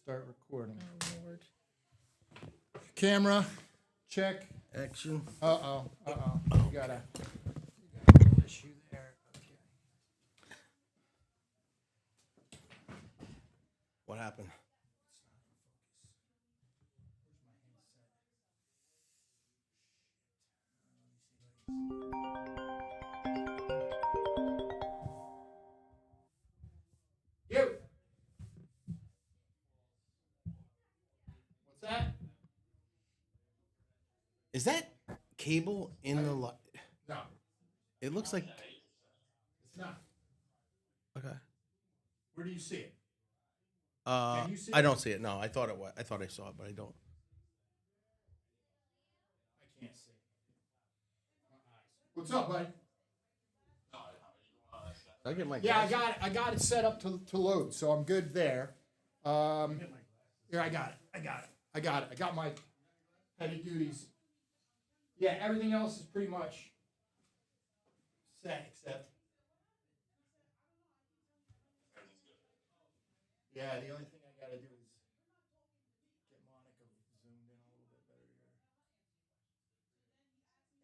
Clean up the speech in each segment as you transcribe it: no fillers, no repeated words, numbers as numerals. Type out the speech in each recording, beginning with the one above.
start recording. Oh, Lord. Camera, check. Action. You got a little issue there. Okay. What happened? You. What's that? Is that cable in the light? No, It looks like. it's not. Okay. Where do you see it? Can you see I it? don't see it. No, I thought it was. I thought I saw it, but I don't. I can't see. My eyes. What's up, buddy? I get my. Yeah, glasses? I got it set up to load, so I'm good there. Here, I got it. I got my heavy duties. Yeah, everything else is pretty much set except. Yeah, the only thing I gotta do is get Monica zoomed in a little bit better here.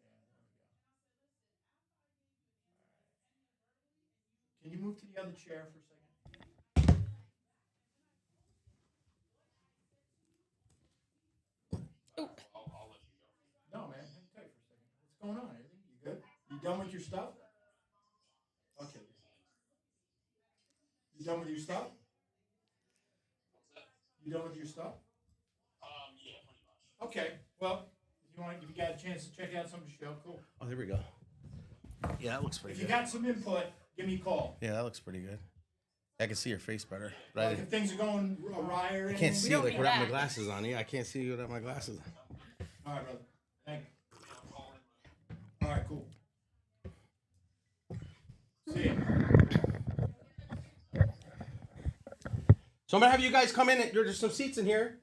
Yeah, there we go. All right. Can you move to the other chair for a second? No, man, hang tight for a second. What's going on? Everything? You good? You done with your stuff? Okay. You done with your stuff? You done with your stuff? Yeah, pretty much. Okay. Well, if you got a chance to check out some of the show, cool. Oh, there we go. Yeah, that looks pretty If you good. got some input, give me a call. Yeah, that looks pretty good. I can see your face better, but Like if things are going awry or anything. can't see don't like need without my that. glasses on. Yeah, I can't see without my glasses on. All right, brother. Thank you. All right, cool. See ya. So I'm gonna have you guys come in. There's some seats in here.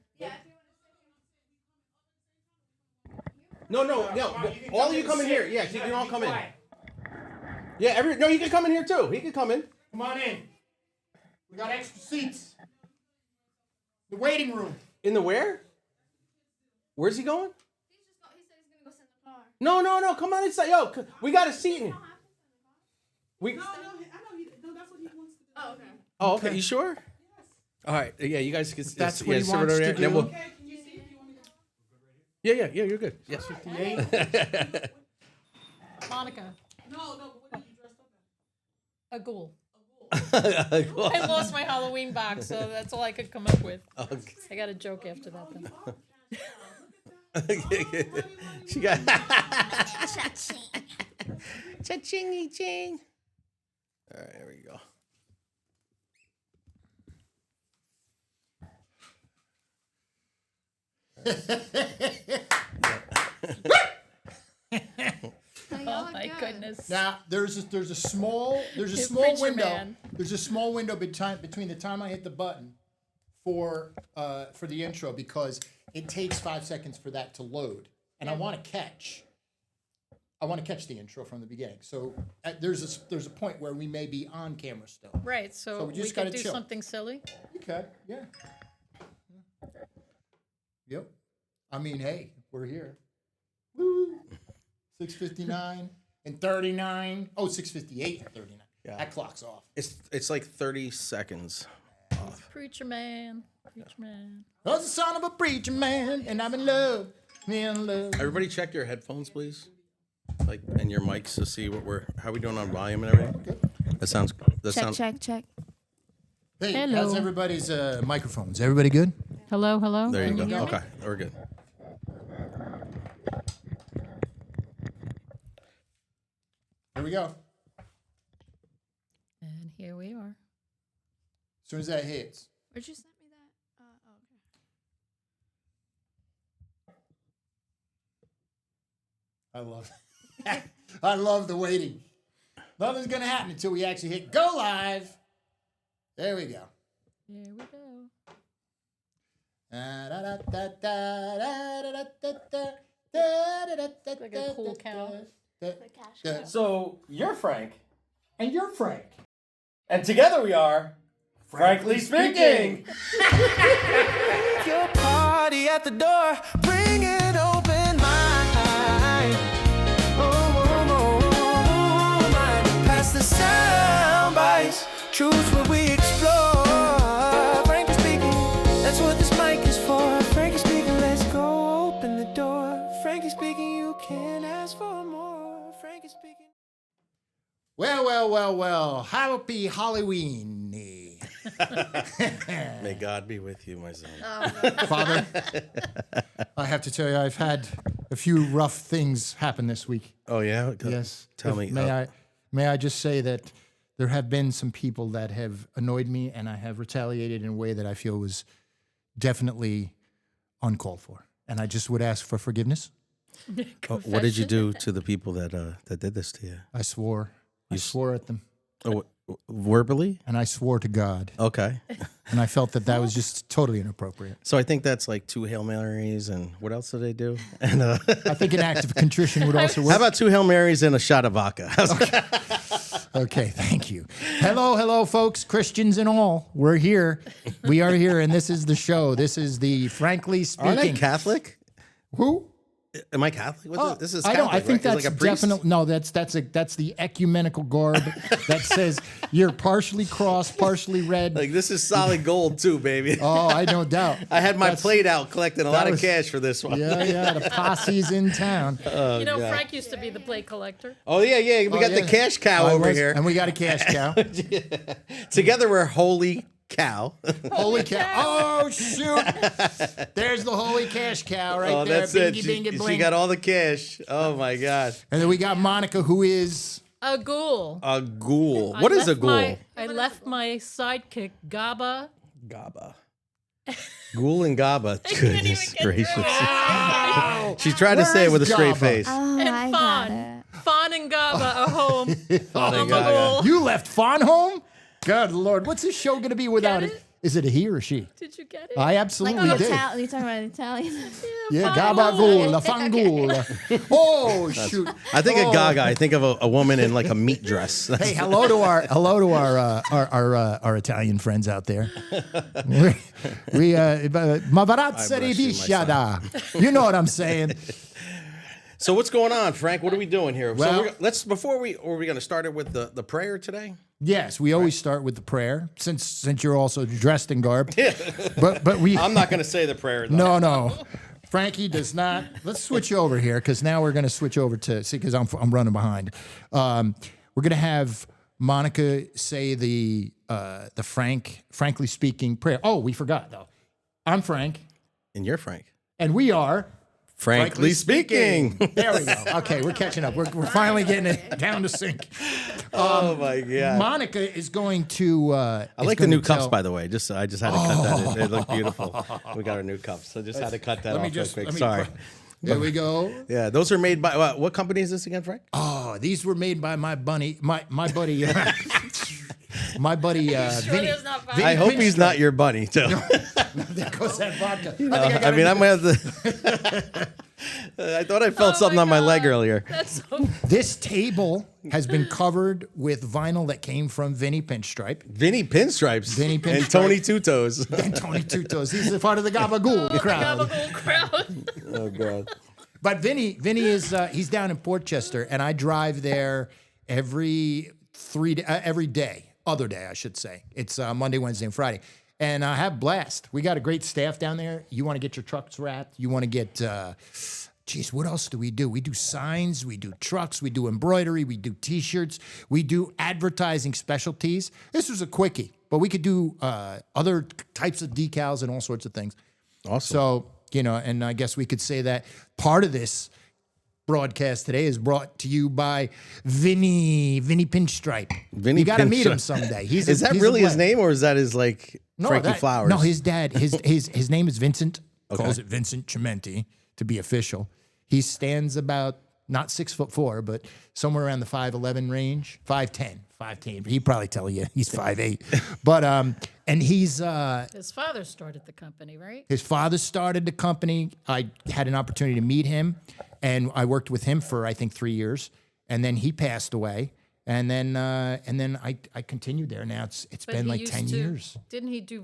No. Come on, you can All come of you in come in and here. sit. Yes, you can all Be come in. quiet. Yeah, no, you can come in here too. He can come in. Come on in. We got extra seats. The waiting room. In the where? Where's he going? He said he's gonna go sit in the car. No. Come on inside. Yo, we got a seat in here. We. No, that's what he wants to do. Oh, okay. Oh, okay. You sure? All right. Yeah, you guys can. That's yeah, what he sit right wants over to there, and then do. we'll- Okay, can you see if you want me to? Yeah. You're good. Yes. 58. Monica, No, but what are you dressed up a ghoul. as? Cool. I lost my Halloween box, so that's all I could come up with. Okay. I got a joke after that, then. She got. Cha-chingy ching. All right, there we go. Oh my goodness. Now there's a small Preacher window. man. There's a small window between the time I hit the button for the intro because it takes 5 seconds for that to load, and I want to catch the intro from the beginning. So there's a point where we may be on camera still. Right, so we we just could gotta do chill. something silly. Okay. Yeah. Yep. I mean, hey, we're here. Woo. 6:59 and 39. Oh, 6:58 and 39. Yeah. That clock's off. It's like 30 seconds off. Preacher man. I was the son of a preacher man, and I'm in love. Me in love. Everybody, check your headphones, please. Like and your mics to see how we doing on volume and everything. That sounds. Check. Hey, Hello. how's everybody's microphones? Everybody good? Hello. There you Can go. hear me? Okay, we're good. Here we go. And here we are. As soon as that hits. Where'd you send me that? Okay. I love I love the waiting. Nothing's gonna happen until we actually hit go live. There we go. Here we go. Like a cool cow. So you're Frank, And you're Frank. and together we are, frankly speaking. out the door, bring it open mind. Past the sound bites, truths where we explore. Frankly speaking, that's what this mic is for. Frankly speaking, let's go open the door. Frankly speaking, you can't ask for more. Frankly speaking. Well. Happy Halloween. May God be with you, my son. Father, I have to tell you, I've had a few rough things happen this week. Oh yeah. Yes. Tell me. May I just say that there have been some people that have annoyed me, and I have retaliated in a way that I feel was definitely uncalled for. And I just would ask for forgiveness. What did you do to the people that did this to you? I swore. I swore at them. Oh, verbally? And I swore to God. Okay. And I felt that was just totally inappropriate. So I think that's like 2 Hail Marys, and what else do they do? And I think an act of contrition would also work. how about 2 Hail Marys and a shot of vodka? Okay, thank you. Hello, folks, Christians and all. We're here. We are here, and this is the show. This is the Frankly Speaking. Aren't I Catholic? Who? Am I Catholic? This is I Catholic, don't. I think right? that's Like a priest? definitely no. That's the ecumenical garb that says you're partially crossed, partially red. Like this is solid gold too, baby. Oh, I no doubt. I had my plate out collecting a lot of cash for this one. Yeah. The posse's in town. Frank used to be the plate collector. Oh yeah. We got the cash cow over here, and we got a cash cow. Together we're holy cow. Holy cow! Oh shoot! There's the holy cash cow right there. That's it. Bingy, She got all the cash. Oh my God. And then we got Monica, who is A ghoul. A ghoul. What is a ghoul? I left my sidekick, Gaba. Gaba. Ghoul and Gaba. Goodness gracious. She tried to say it with a straight face. Oh, And I got Fawn. it. Fawn and Gaba are home. Fawn and I'm a Gaga. ghoul. you left Fawn home? God Lord, what's this show gonna be without Get it? it? Is it a he or she? Did you get it? I Like absolutely the did. Italian. You talking about Italian? Yeah, Fawn gabagool, fangool. Oh shoot! I think Oh. of Gaga. I think of a woman in like a meat dress. Hey, hello to our Italian friends out there. Mavarazza di Visciada. You know what I'm saying? So what's going on, Frank? What are we doing here? Well- Are we going to start it with the prayer today? Yes, we always start with the prayer, since you're also dressed in garb. But we I'm not going to say the prayer though. no. Frankie does not. Let's switch over here because now we're going to switch over to see because I'm running behind. We're going to have Monica say the frankly speaking prayer. Oh, we forgot though. I'm Frank, And you're Frank. and we are. Frankly speaking. There we go. Okay, we're catching up. We're finally getting it down to sync. Oh my God. Monica is going to. I like the new cups, by the way. I just had to cut that. It looked beautiful. We got our new cups, so just had to cut that off real quick. Sorry. There we go. Yeah, those are made by what company is this again, Frank? Oh, these were made by my buddy, my buddy, my buddy Vinny. there's not vodka? Vinny I hope he's Pinstripe. not your bunny too. There goes that vodka. I mean, I'm gonna have to. I thought I felt something on my leg earlier. That's so This table has been covered with vinyl that came from Vinny Pinstripe Vinny Pinstripes. Vinny And Pinstripe. Tony Two Toes. and Tony Tutos. He's a part of the Gabagool crowd. Gabagool crowd. Oh God. But Vinny is he's down in Portchester, and I drive there every day. Other day, I should say. It's Monday, Wednesday, and Friday. And I have blast. We got a great staff down there. You want to get your trucks wrapped. You want to get, what else do? We do signs. We do trucks. We do embroidery. We do T-shirts. We do advertising specialties. This was a quickie, but we could do other types of decals and all sorts of things. Awesome. So, and I guess we could say that part of this broadcast today is brought to you by Vinny Pinstripe. Vinny you got to meet him Pinstripe. someday. Is that really his name, or is that his like Frankie Flowers? No, his dad. His name is Vincent. Calls it Vincent Chimenti to be official. He stands about not 6'4", but somewhere around the 5'11" range, 5'10". He'd probably tell you he's 5'8". But and he's His father started the company, right? his father started the company. I had an opportunity to meet him, and I worked with him for, I think, 3 years. And then he passed away. And then I continued there. Now it's But been he like used 10 to- years. Didn't he do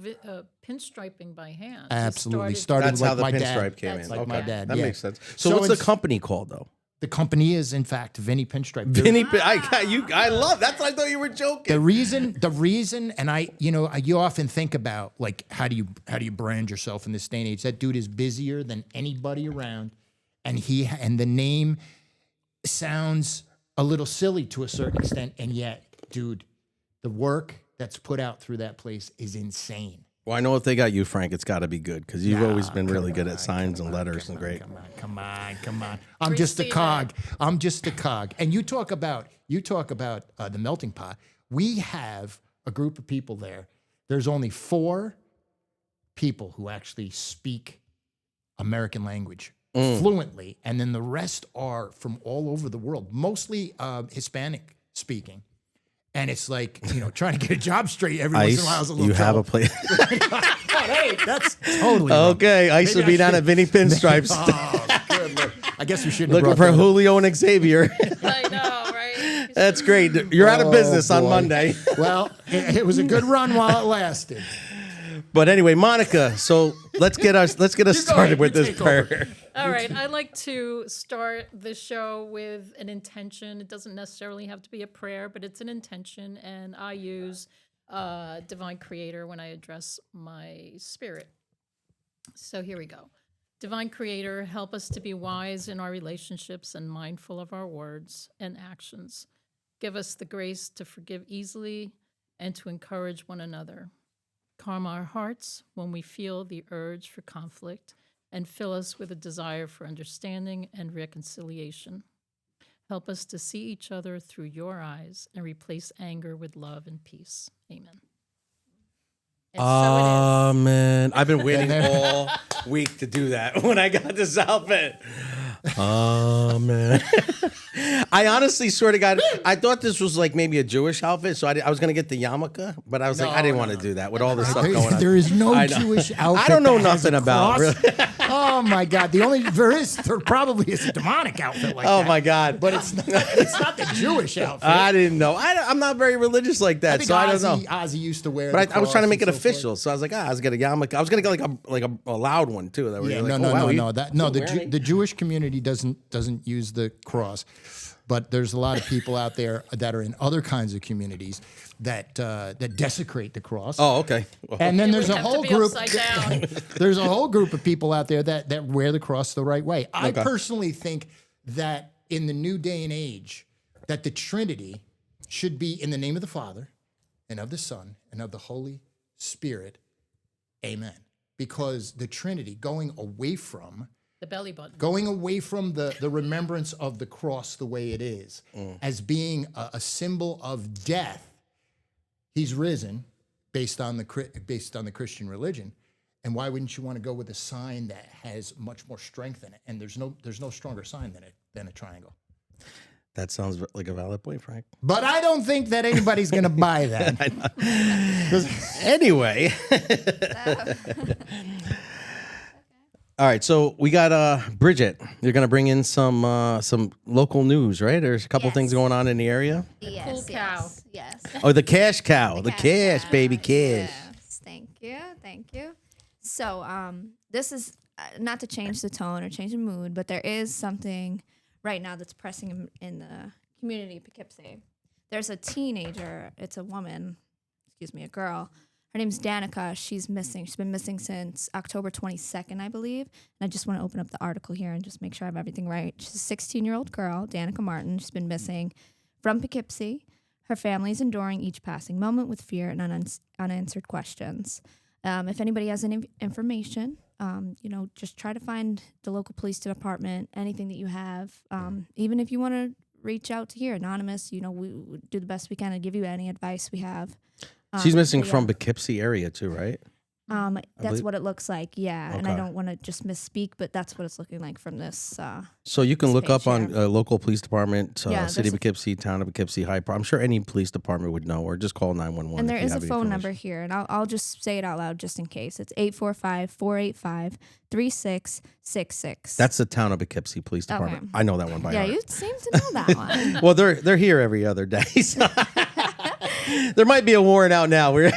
pinstriping by hand? He Absolutely. started- That's like how the my pinstripe dad. came That's in. like Okay. my dad, That yeah. makes sense. So, So what's the it's- company called though? The company is in fact Vinny Pinstripe. Vinny. I love. That's what I thought you were joking. The reason, and you often think about like how do you brand yourself in this day and age? That dude is busier than anybody around, and the name sounds a little silly to a certain extent, and yet, dude, the work that's put out through that place is insane. Well, I know if they got you, Frank, it's got to be good because you've always been really good at signs and letters and great. Come on. I'm just a cog. And you talk about the melting pot. We have a group of people there. There's only 4 people who actually speak American language fluently, and then the rest are from all over the world, mostly Hispanic speaking. And it's like, trying to get a job straight every once in a while is a little you have a trouble. place. Hey, that's totally wrong. Okay, Ice will Maybe be I down at Vinny Pinstripes. Oh, good Lord. I guess we shouldn't have Looking brought for that up. Julio and Xavier. I know, right? That's great. You're out of business on boy. Monday. Well, it was a good run while it lasted. But anyway, Monica. So let's get us started with You this take over. prayer. All right, I like to start the show with an intention. It doesn't necessarily have to be a prayer, but it's an intention, and I use Divine Creator when I address my spirit. So here we go. Divine Creator, help us to be wise in our relationships and mindful of our words and actions. Give us the grace to forgive easily and to encourage one another. Calm our hearts when we feel the urge for conflict, and fill us with a desire for understanding and reconciliation. Help us to see each other through your eyes and replace anger with love and peace. Amen. And so it is. Amen. I've been waiting all week to do that when I got this outfit. Amen. I honestly swear to God, I thought this was like maybe a Jewish outfit, so I was going to get the yarmulke, but I was like, I didn't want to do that with all this stuff going on. There is no I know. Jewish outfit. I don't know that has nothing a about cross. really. Oh my God! There probably is a demonic outfit like that. Oh my God. But it's not the Jewish outfit. I didn't know. I'm not very religious like that, think so I don't know. Ozzy used to wear. But the I was trying to cross make it and so forth. official, so I was like, I was gonna get a yarmulke. I was gonna get like a loud one too. That was Yeah, like, no. wearing The Jewish community doesn't use the cross, but there's a lot of people out there that are in other kinds of communities that desecrate the cross. Oh, okay. Well, And then It there's would a have to whole be group. upside down. There's a whole group of people out there that wear the cross the right way. I Okay. personally think that in the new day and age, that the Trinity should be in the name of the Father, and of the Son, and of the Holy Spirit. Amen. Because the Trinity, going away from The belly button. the remembrance of the cross the way it is, as being a symbol of death. He's risen, based on the Christian religion, and why wouldn't you want to go with a sign that has much more strength in it? And there's no stronger sign than a triangle. that sounds like a valid point, Frank. But I don't think that anybody's going to buy that. Anyway. All right, so we got Bridget. You're gonna bring in some local news, right? There's a couple Yes. things going on in the area. Yes, Cool cow. Yes. Oh, the cash cow, the cash, cow. baby, cash. Yes. Thank you. So, this is not to change the tone or change the mood, but there is something right now that's pressing in the community of Poughkeepsie. There's a teenager. It's a woman. A girl. Her name's Danica. She's missing. She's been missing since October 22nd, I believe. And I just want to open up the article here and just make sure I have everything right. She's a 16-year-old girl, Danica Martin. She's been missing from Poughkeepsie. Her family is enduring each passing moment with fear and unanswered questions. If anybody has any information, just try to find the local police department, anything that you have. Even if you want to reach out to here, anonymous, we do the best we can to give you any advice we have. She's missing but from yeah. Poughkeepsie area too, right? That's what it looks like. Yeah, and I Okay. don't want to just misspeak, but that's what it's looking like from this. So you can This look up page, on local police department, Yeah, City of there's Poughkeepsie, Town of Poughkeepsie, High Park. I'm sure any police department would know, or just call 911. And there if you is a have any phone number information. here, and I'll just say it out loud just in case. It's 845-485-3666. That's the Town of Poughkeepsie Police Department. Okay. I know that one by yeah, heart. you seem to know that one. Well, they're here every other day. So there might be a warrant out now. We're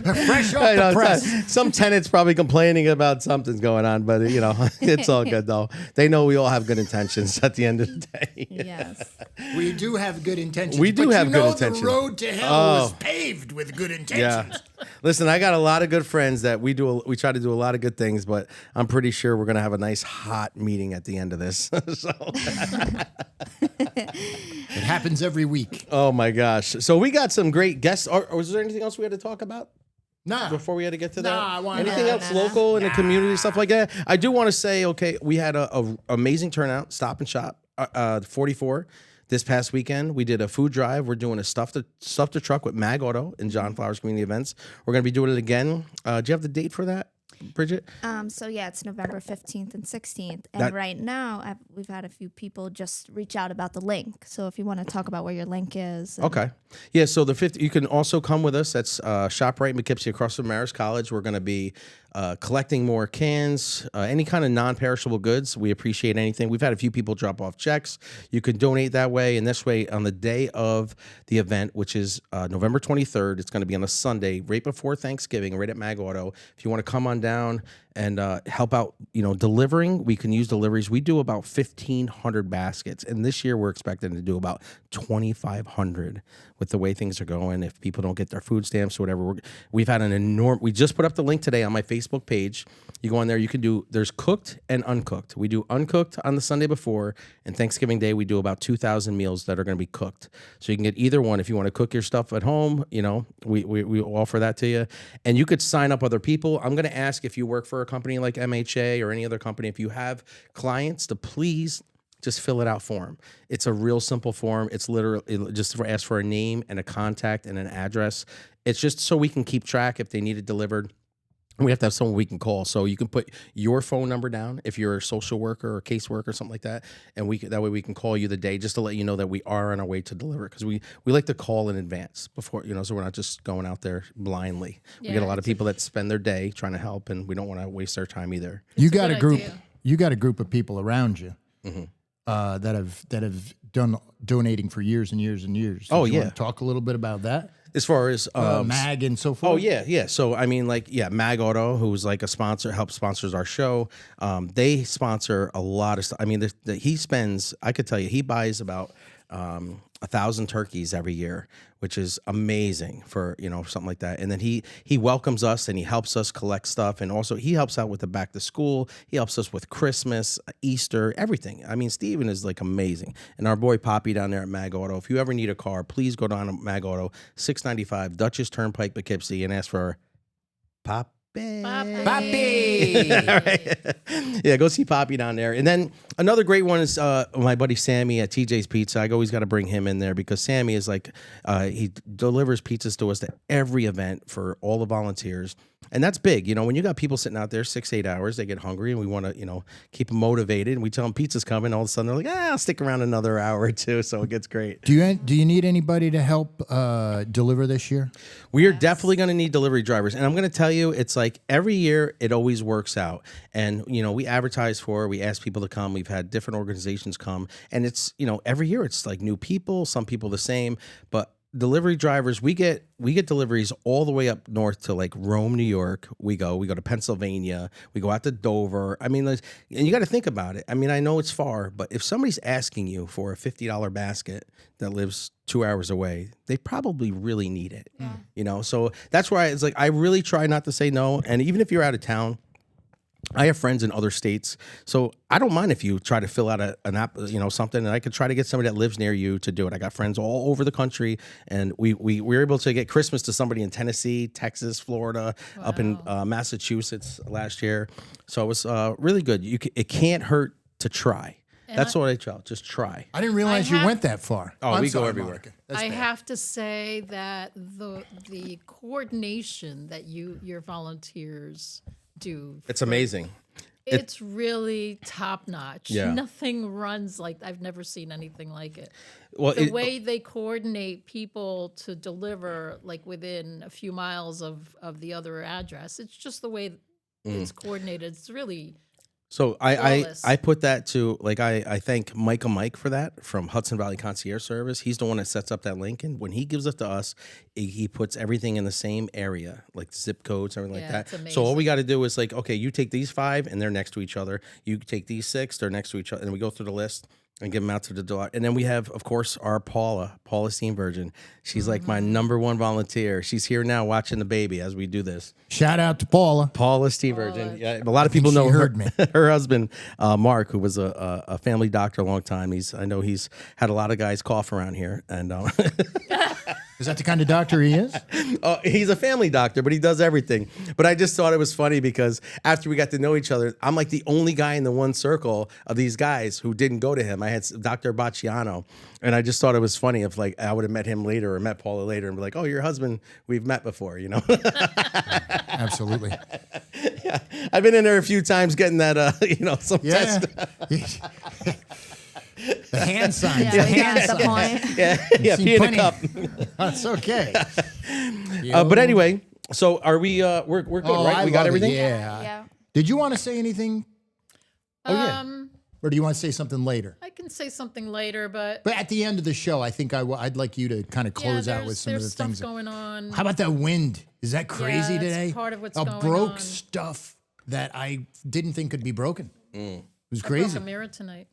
Fresh off I the know, press. some tenants probably complaining about something's going on, but it's all good though. They know we all have good intentions at the end of the day. Yes. We do have good intentions. We do but have you good know intentions. The road to hell was paved with good intentions. Listen, I got a lot of good friends that we try to do a lot of good things, but I'm pretty sure we're gonna have a nice hot meeting at the end of this. So, It happens every week. oh my gosh! So we got some great guests. Or was there anything else we had to talk about Nah. before we had to get to that? Nah, I wanted- Anything Nah, else nah, local in the community, stuff like that? I do want to say, okay, we had a amazing turnout. Stop and Shop, 44. This past weekend, we did a food drive. We're doing a stuff the truck with Mag Auto in John Flowers Community Events. We're going to be doing it again. Do you have the date for that, Bridget? So yeah, it's November 15th and 16th, and That- right now we've had a few people just reach out about the link. So if you want to talk about where your link is, and- Okay. Yeah, so the 50, you can also come with us. That's ShopRite Poughkeepsie across from Marist College. We're going to be collecting more cans, any kind of non-perishable goods. We appreciate anything. We've had a few people drop off checks. You can donate that way. And this way, on the day of the event, which is November 23rd, it's going to be on a Sunday, right before Thanksgiving, right at Mag Auto. If you want to come on down and help out, delivering, we can use deliveries. We do about 1,500 baskets. And this year, we're expecting to do about 2,500 with the way things are going. If people don't get their food stamps or whatever, we've had we just put up the link today on my Facebook page. You go on there, there's cooked and uncooked. We do uncooked on the Sunday before, and Thanksgiving Day, we do about 2,000 meals that are going to be cooked. So you can get either one. If you want to cook your stuff at home, we offer that to you. And you could sign up other people. I'm going to ask if you work for a company like MHA or any other company, if you have clients, to please just fill it out for them. It's a real simple form. It's literally just ask for a name and a contact and an address. It's just so we can keep track if they need it delivered. We have to have someone we can call. So you can put your phone number down if you're a social worker or caseworker or something like that. And that way we can call you the day just to let you know that we are on our way to deliver. Because we like to call in advance before, so we're not just going out there blindly. We get a Yeah, lot of people that spend their day trying to help, and we don't want to waste their time either. You It's a got a good group. idea. You got a group of people around you Mm-hmm. that have done donating for years and years and years. Oh, Do you yeah. wanna talk a little bit about that. As far as Mag and so forth. oh yeah. So I mean, Mag Auto, who's like a sponsor, sponsors our show. They sponsor a lot of stuff. I mean, he spends. I could tell you, he buys about 1,000 turkeys every year, which is amazing for something like that. And then he welcomes us and he helps us collect stuff, and also he helps out with the back to school. He helps us with Christmas, Easter, everything. I mean, Steven is like amazing, and our boy Poppy down there at Mag Auto. If you ever need a car, please go down to Mag Auto, 695 Dutchess Turnpike, Poughkeepsie, and ask for Poppy. Poppy. All right. Yeah, go see Poppy down there. And then another great one is my buddy Sammy at TJ's Pizza. I always got to bring him in there because Sammy is like, he delivers pizzas to us to every event for all the volunteers. And that's big. When you got people sitting out there 6-8 hours, they get hungry, and we want to, keep them motivated. And we tell them pizza's coming. All of a sudden, they're like, I'll stick around another hour or two. So it gets great. Do you need anybody to help deliver this year? We are definitely going to need delivery drivers. And I'm going to tell you, it's like every year it always works out. And, we advertise we ask people to come. We've had different organizations come. And it's, every year it's like new people, some people the same. But delivery drivers, we get deliveries all the way up north to like Rome, New York. We go to Pennsylvania. We go out to Dover. I mean, and you got to think about it. I mean, I know it's far, but if somebody's asking you for a $50 basket that lives 2 hours away, they probably really need it. So that's why it's like I really try not to say no. And even if you're out of town, I have friends in other states, so I don't mind if you try to fill out an app, something, and I could try to get somebody that lives near you to do it. I got friends all over the country, and we were able to get Christmas to somebody in Tennessee, Texas, Florida, up in Massachusetts last year. So it was really good. It can't hurt to try. That's what I tell. Just try. I didn't realize you have- went that far. Oh, I'm we go sorry, everywhere. Monica. That's I bad. have to say that the coordination that your volunteers do, It's amazing. it's really top notch. Yeah. Nothing runs like I've never seen anything like it. Well, The way they coordinate people to deliver like within a few miles of the other address, it's just the way it's coordinated. It's really So I Flawless. put that to like I thank Mike for that from Hudson Valley Concierge Service. He's the one that sets up that link, and when he gives it to us, he puts everything in the same area, like zip codes, everything Yeah, like that. it's So all we amazing. got to do is like, okay, you take these 5, and they're next to each other. You take these 6, they're next to each other, and we go through the list and give them out to the door. And then we have, of course, our Paula Steam Virgin. She's like my number one volunteer. She's here now watching the baby as we do this. Shout out to Paula. Paula Steve Virgin. Yeah, a lot of people know she her. heard me. Her husband, Mark, who was a family doctor a long time. I know he's had a lot of guys cough around here, and Is that the kind of doctor he is? he's a family doctor, but he does everything. But I just thought it was funny because after we got to know each other, I'm like the only guy in the one circle of these guys who didn't go to him. I had Dr. Bacciano, and I just thought it was funny if like I would have met him later or met Paula later and be like, "Oh, your husband, we've met before," you know. Absolutely. Yeah, I've been in there a few times getting that, some Yeah. test. The hand signs. Yeah, the we hand got the signs. point. yeah, Seen pee in a plenty- cup. That's okay. But anyway, so are we? We're good, Oh, right? I We got love it, everything. Yeah. Yeah. Did you want to say anything, yeah. or do you want to say something later? I can say something later, but But at the end of the show, I think I'd like you to kind of close out with some of the there's stuff things. going on. How about that wind? Is that crazy that's today? part of what's I going broke on. stuff that I didn't think could be broken. It was I broke crazy. a mirror tonight.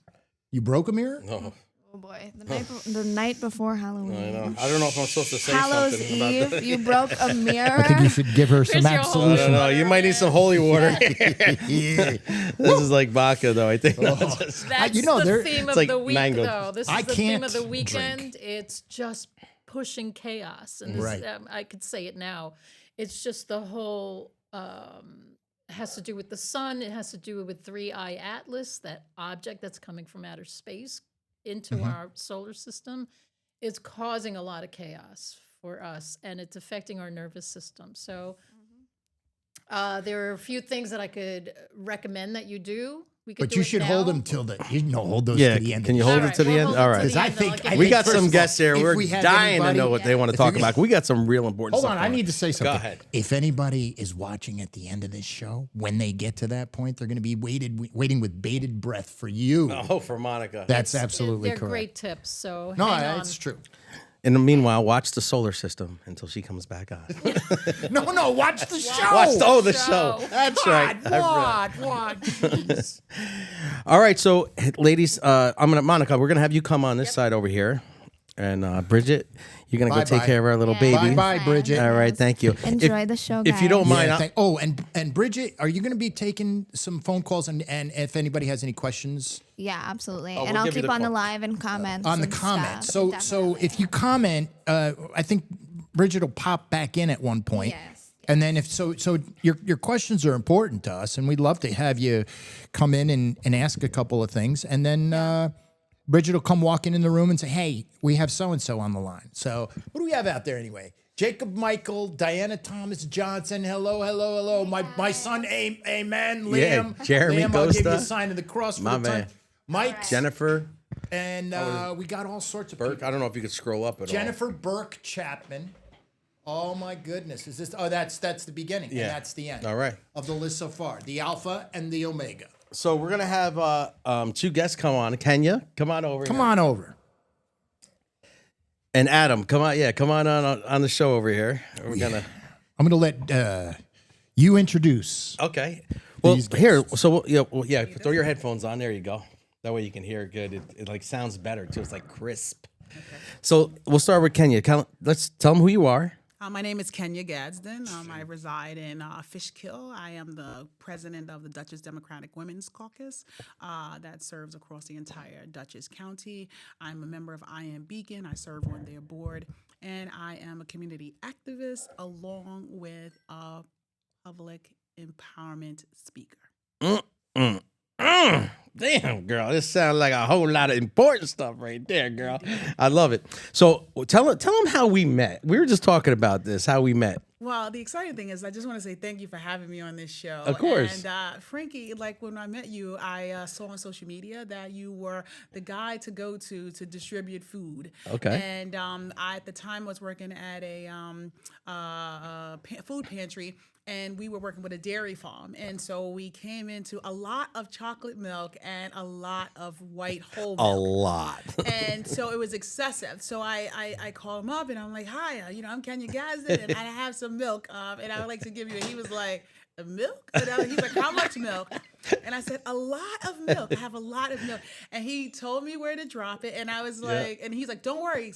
You broke a mirror? Oh, Oh boy, the night before Halloween. I know. I don't know if I'm supposed to say Hallows something about Eve, that. you broke a mirror. I think you should give her some Here's your I whole- absolution. don't know. You might need some holy water. Yeah. This is like vodka, though. I think. That's they're- the theme of like the week, mango. though. This I is the theme of the can't weekend. drink. It's just pushing chaos, and this, Right. I could say it now. It's just the whole has to do with the sun. It has to do with 3i Atlas, that object that's coming from outer space into Mm-hmm. our solar system. It's causing a lot of chaos for us, and it's affecting our nervous system. So. There are a few things that I could recommend that you do. We could But do you it should hold now. them till hold those Yeah, to the end. can you of the hold show. it to the we'll end? hold All it right. to the Because I end, think- I'll give I you We think got first some of all, guests here. if We're we have dying to anybody- know what they want to if talk you- about. We got some real important Hold stuff. on, I going need to say something. ahead. If anybody is watching at the end of this show, when they get to that point, they're going to be waiting with bated breath for you. Oh, for Monica. That's absolutely They're correct. great tips. So No, hang on. it's true. In the meanwhile, watch the solar system until she comes back on. No, watch the show. Watch the show. Show. That's right. What? Jeez. All right, so ladies, Monica, we're gonna have you come on this side over here, and Bridget, you're gonna go take Bye-bye. care of our little Yeah. baby. Bye-bye, Bridget. All right, thank you. Enjoy the show, If you don't guys. mind, Yeah, I'll- and Bridget, are you going to be taking some phone calls and if anybody has any questions Yeah, absolutely. we'll And I'll give you keep the on the call. live and comments. on the and comments? stuff. So if you comment, I think Bridget will pop back in at one point. Yes. And then so your questions are important to us, and we'd love to have you come in and ask a couple of things, and then Bridget will come walking in the room and say, "Hey, we have so and so on the line." So what do we have out there anyway? Jacob Michael, Diana Thomas Johnson. Hello. My son, amen. Yeah, Liam, Jeremy Liam, I'll give you a Costa. sign of the cross for My the time. man. Mike, Jennifer and we got all sorts of Burke. people. I don't know if you could scroll up at Jennifer Burke Chapman. Oh my goodness! Is this? Oh, that's the beginning. Yeah. And that's the end. All right. Of the list so far, the Alpha and the Omega. all. So we're gonna have two guests come on. Kenya, come on over. Come here. on over. And Adam, come on. Yeah, come on the show over here. We're gonna. I'm gonna let you introduce. Okay. Well, These here. So yeah. Throw your headphones on. There you go. That way you can hear it good. It like sounds better too. It's like crisp. So we'll start with Kenya. Let's tell them who you are. My name is Kenya Gadsden. I reside in Fishkill. I am the president of the Dutchess Democratic Women's Caucus that serves across the entire Dutchess County. I'm a member of I Am Beacon. I serve on their board. And I am a community activist along with a public empowerment speaker. Damn, girl, this sounds like a whole lot of important stuff right there, girl. I love it. So tell them how we met. We were just talking about this, how we met. Well, the exciting thing is I just want to say thank you for having me on this show. Of course. And Frankie, like when I met you, I saw on social media that you were the guy to go to distribute food. Okay. And I, at the time, was working at a food pantry. And we were working with a dairy farm. And so we came into a lot of chocolate milk and a lot of white whole milk. A lot. And so it was excessive. So I called him up and I'm like, hi, I'm Kenya Gadsden and I have some milk and I would like to give you. And he was like, milk? And he's like, how much milk? And I said, a lot of milk. I have a lot of milk. And he told me where to drop it. And I was like, and he's like, don't worry.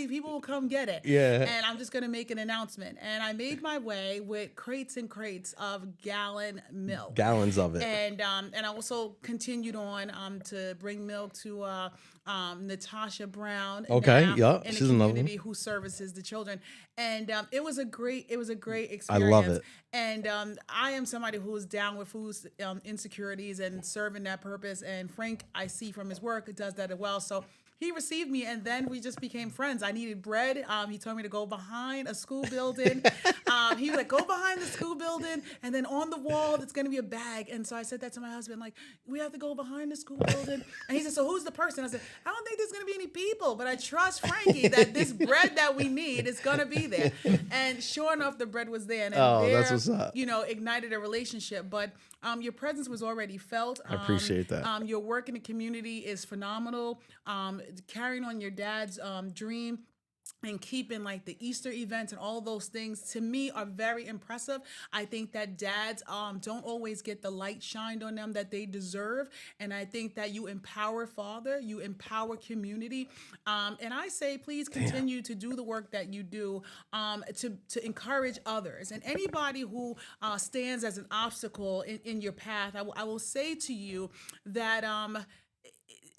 People will come get it. Yeah. And I'm just going to make an announcement. And I made my way with crates and crates of gallon milk. Gallons of it. And I also continued on to bring milk to Natasha Brown. Okay, now yeah, in she's the another community who services the children. And it was a great experience. I love it. And I am somebody who is down with food insecurities and serving that purpose. And Frank, I see from his work, does that as well. So he received me, and then we just became friends. I needed bread. He told me to go behind a school building. He was like, go behind the school building, and then on the wall, there's going to be a bag. And so I said that to my husband, like, we have to go behind the school building. And he said, so who's the person? I said, I don't think there's going to be any people, but I trust Frankie that this bread that we need is going to be there. And sure enough, the bread was there. And that's what's up. Ignited a relationship. But your presence was already felt. I appreciate that. Your work in the community is phenomenal. Carrying on your dad's dream and keeping like the Easter events and all those things to me are very impressive. I think that dads don't always get the light shined on them that they deserve. And I think that you empower father, you empower community. And I say, please continue to do the work that you do to encourage others. And anybody who stands as an obstacle in your path, I will say to you that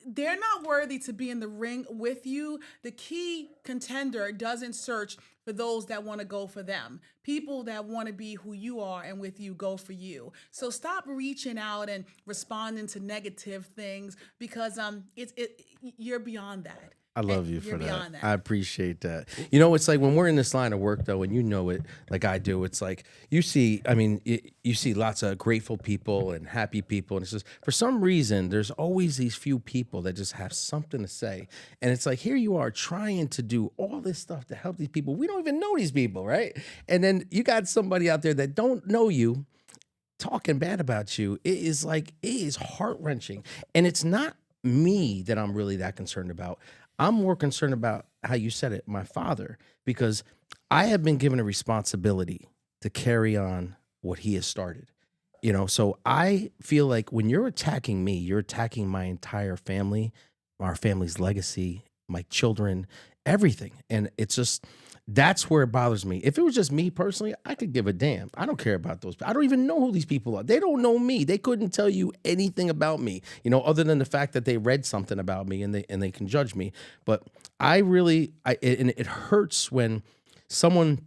they're not worthy to be in the ring with you. The key contender doesn't search for those that want to go for them. People that want to be who you are and with you go for you. So stop reaching out and responding to negative things because you're beyond that. I love you for that. I appreciate that. It's like when we're in this line of work, though, and you know it like I do, it's like you see lots of grateful people and happy people. And it's just for some reason, there's always these few people that just have something to say. And it's like, here you are trying to do all this stuff to help these people. We don't even know these people, right? And then you got somebody out there that don't know you talking bad about you. It is heart-wrenching. And it's not me that I'm really that concerned about. I'm more concerned about how you said it, my father, because I have been given a responsibility to carry on what he has started. So I feel like when you're attacking me, you're attacking my entire family, our family's legacy, my children, everything. And it's just, that's where it bothers me. If it was just me personally, I could give a damn. I don't care about those. I don't even know who these people are. They don't know me. They couldn't tell you anything about me, other than the fact that they read something about me and they can judge me. But it hurts when someone,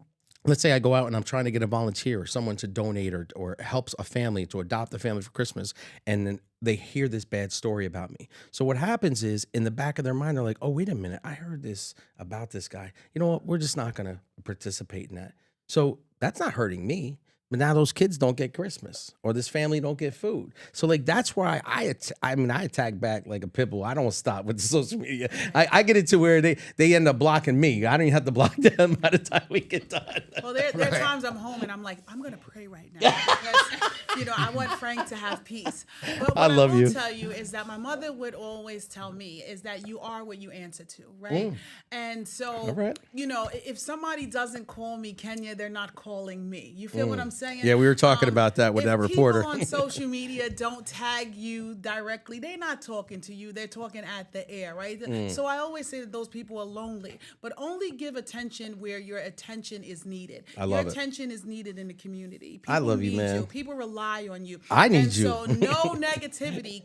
let's say I go out and I'm trying to get a volunteer or someone to donate or helps a family to adopt a family for Christmas, and then they hear this bad story about me. So what happens is in the back of their mind, they're like, oh, wait a minute, I heard this about this guy. You know what? We're just not going to participate in that. So that's not hurting me. But now those kids don't get Christmas or this family don't get food. So that's why I attack back like a pit bull. I don't stop with the social media. I get it to where they end up blocking me. I don't even have to block them by the time we get done. Well, there are times I'm home and I'm like, I'm going to pray right now because, I want Frank to have peace. But what I will tell you is that my mother would always tell me is that you are what you answer to, right? And so, if somebody doesn't call me Kenya, they're not calling me. You feel what I'm saying? Yeah, we were talking about that with that reporter. People on social media don't tag you directly. They're not talking to you. They're talking at the air, right? So I always say that those people are lonely, but only give attention where your attention is needed. Your attention is needed in the community. People I love you, man. People rely on you. I need you. So no negativity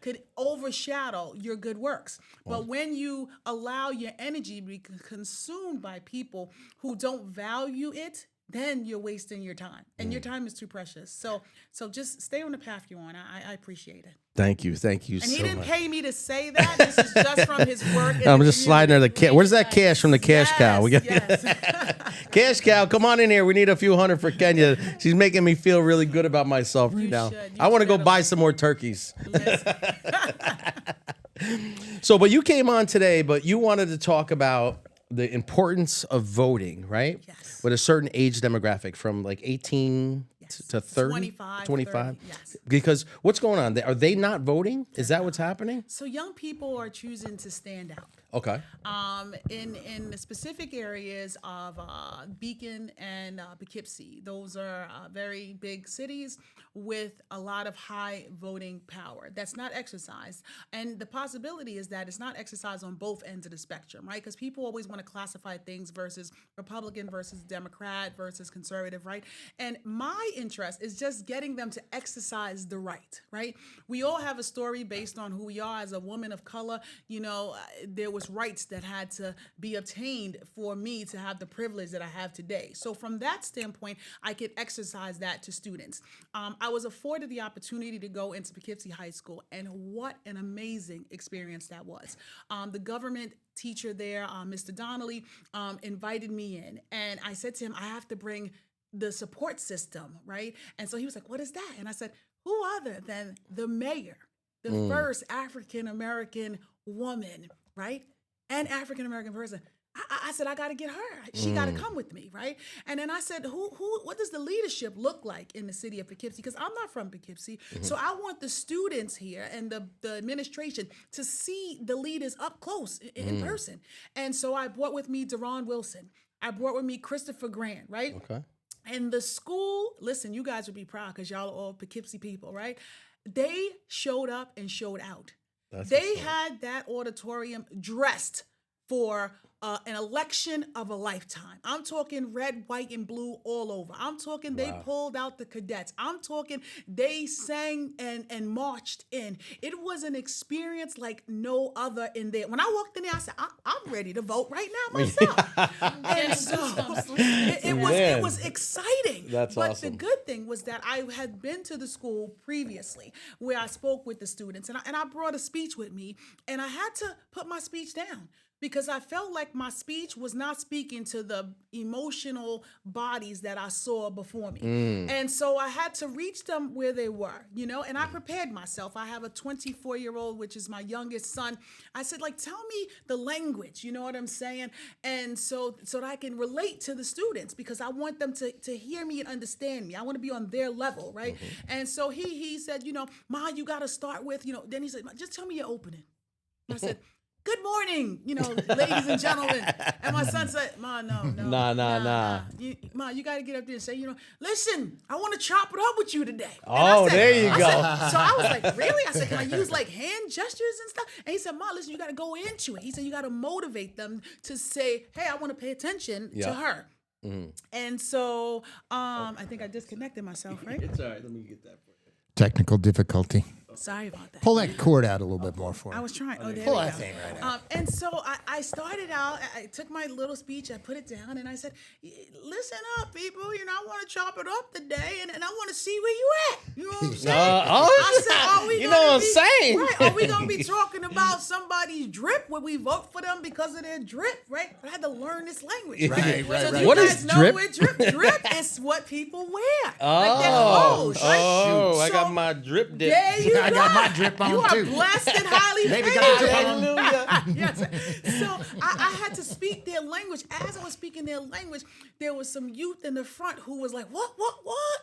could overshadow your good works. But when you allow your energy to be consumed by people who don't value it, then you're wasting your time, and your time is too precious. So just stay on the path you're on. I appreciate it. Thank you And so he didn't much. pay me to say that. This is just from his work. In I'm the just sliding her the cash. Where's that cash from the cash cow? We got yes. cash cow. Come on in here. We need a few hundred for Kenya. She's making me feel really good about myself right now. should. You I want to go should. buy some more turkeys. Listen. So, but you came on today, but you wanted to talk about the importance of voting, right? Yes. With a certain age demographic from like 18 to 30? 25, 25? 30, yes. Because what's going on? Are they not voting? Is that what's happening? So young people are choosing to stand out. Okay. In the specific areas of Beacon and Poughkeepsie. Those are very big cities with a lot of high voting power. That's not exercised. And the possibility is that it's not exercised on both ends of the spectrum, right? Because people always want to classify things versus Republican versus Democrat versus conservative, right? And my interest is just getting them to exercise the right? We all have a story based on who we are as a woman of color. You know, there was rights that had to be obtained for me to have the privilege that I have today. So from that standpoint, I could exercise that to students. I was afforded the opportunity to go into Poughkeepsie High School, and what an amazing experience that was. The government teacher there, Mr. Donnelly, invited me in, and I said to him, I have to bring the support system, right? And so he was like, what is that? And I said, who other than the mayor, the first African-American woman, right? And African-American person. I said, I got to get her. She got to come with me, right? And then I said, what does the leadership look like in the city of Poughkeepsie? Because I'm not from Poughkeepsie. So I want the students here and the administration to see the leaders up close in person. And so I brought with me Deron Wilson. I brought with me Christopher Grant, right? Okay. And the school, listen, you guys would be proud because y'all are all Poughkeepsie people, right? They showed up and showed out. They had that auditorium dressed for an election of a lifetime. I'm talking red, white, and blue all over. I'm talking they pulled out the cadets. I'm talking they sang and marched in. It was an experience like no other in there. When I walked in there, I said, I'm ready to vote right now myself. And so it was exciting. That's but awesome. the good thing was that I had been to the school previously where I spoke with the students, and I brought a speech with me, and I had to put my speech down, because I felt like my speech was not speaking to the emotional bodies that I saw before me. And so I had to reach them where they were, you know, and I prepared myself. I have a 24-year-old, which is my youngest son. I said, like, tell me the language, you know what I'm saying? And so that I can relate to the students, because I want them to hear me and understand me. I want to be on their level, right? And so he said, you know, Ma, you got to start with, you know, then he said, just tell me your opening. And I said, good morning, you know, ladies and gentlemen. And my son said, Ma, no. Nah. Ma, you got to get up there and say, you know, listen, I want to chop it up with you today. And Oh, I said, there you go. So I was like, really? I said, can I use like hand gestures and stuff? And he said, Ma, listen, you got to go into it. He said, you got to motivate them to say, hey, I want to pay attention to her. And so I think I disconnected myself, right? It's all right. Let me get that for you. Technical difficulty. Sorry about that. Pull that cord out a little bit more for I me. was trying. Oh, there Pull we that go. thing right And so I started out, I took my little speech, I put it down, and I said, listen up, people. You know, I want to chop it up today, and I want to see where you at. You know what I'm saying? I said, are we you gonna know what I'm be- saying? Right, are we going to be talking about somebody's drip when we vote for them because of their drip, right? I had to learn this language. Right. So do What you is guys know drip? what drip is what people wear. Like their clothes, right? Oh, I So got my drip dip. there you I go. got my drip on You are too. blessed and highly Maybe favored. got a drip on. Yes. So I had to speak their language. As I was speaking their language, there was some youth in the front who was like, what?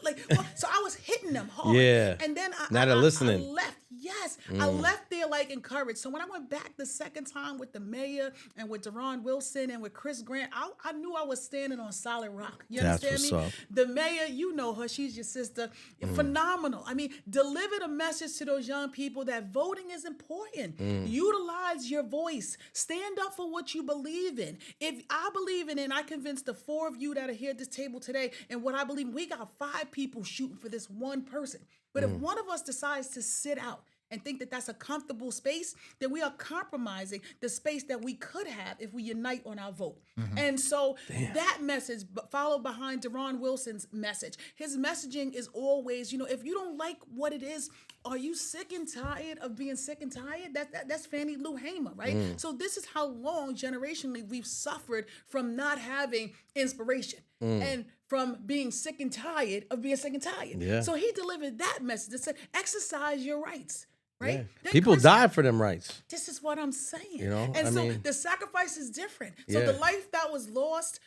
Like, what? So I was hitting them hard. Yeah. And then Now they're listening. I left. Yes. I left there like encouraged. So when I went back the second time with the mayor and with Deron Wilson and with Chris Grant, I knew I was standing on solid rock. You That's understand me? what's up. The mayor, you know her. She's your sister. Phenomenal. I mean, delivered a message to those young people that voting is important. Utilize your voice. Stand up for what you believe in. If I believe in it, and I convinced the four of you that are here at this table today, and what I believe, we got 5 people shooting for this one person. But if one of us decides to sit out and think that that's a comfortable space, then we are compromising the space that we could have if we unite on our vote. And so that message followed behind Deron Wilson's message. His messaging is always, if you don't like what it is, are you sick and tired of being sick and tired? That's Fannie Lou Hamer, right? So this is how long generationally we've suffered from not having inspiration and from being sick and tired of being sick and tired. Yeah. So he delivered that message that said, exercise your rights. Right? Yeah. Then People Chris- die for them rights. This is what I'm saying. And And so mean, the sacrifice is different. So Yeah. the life that was lost,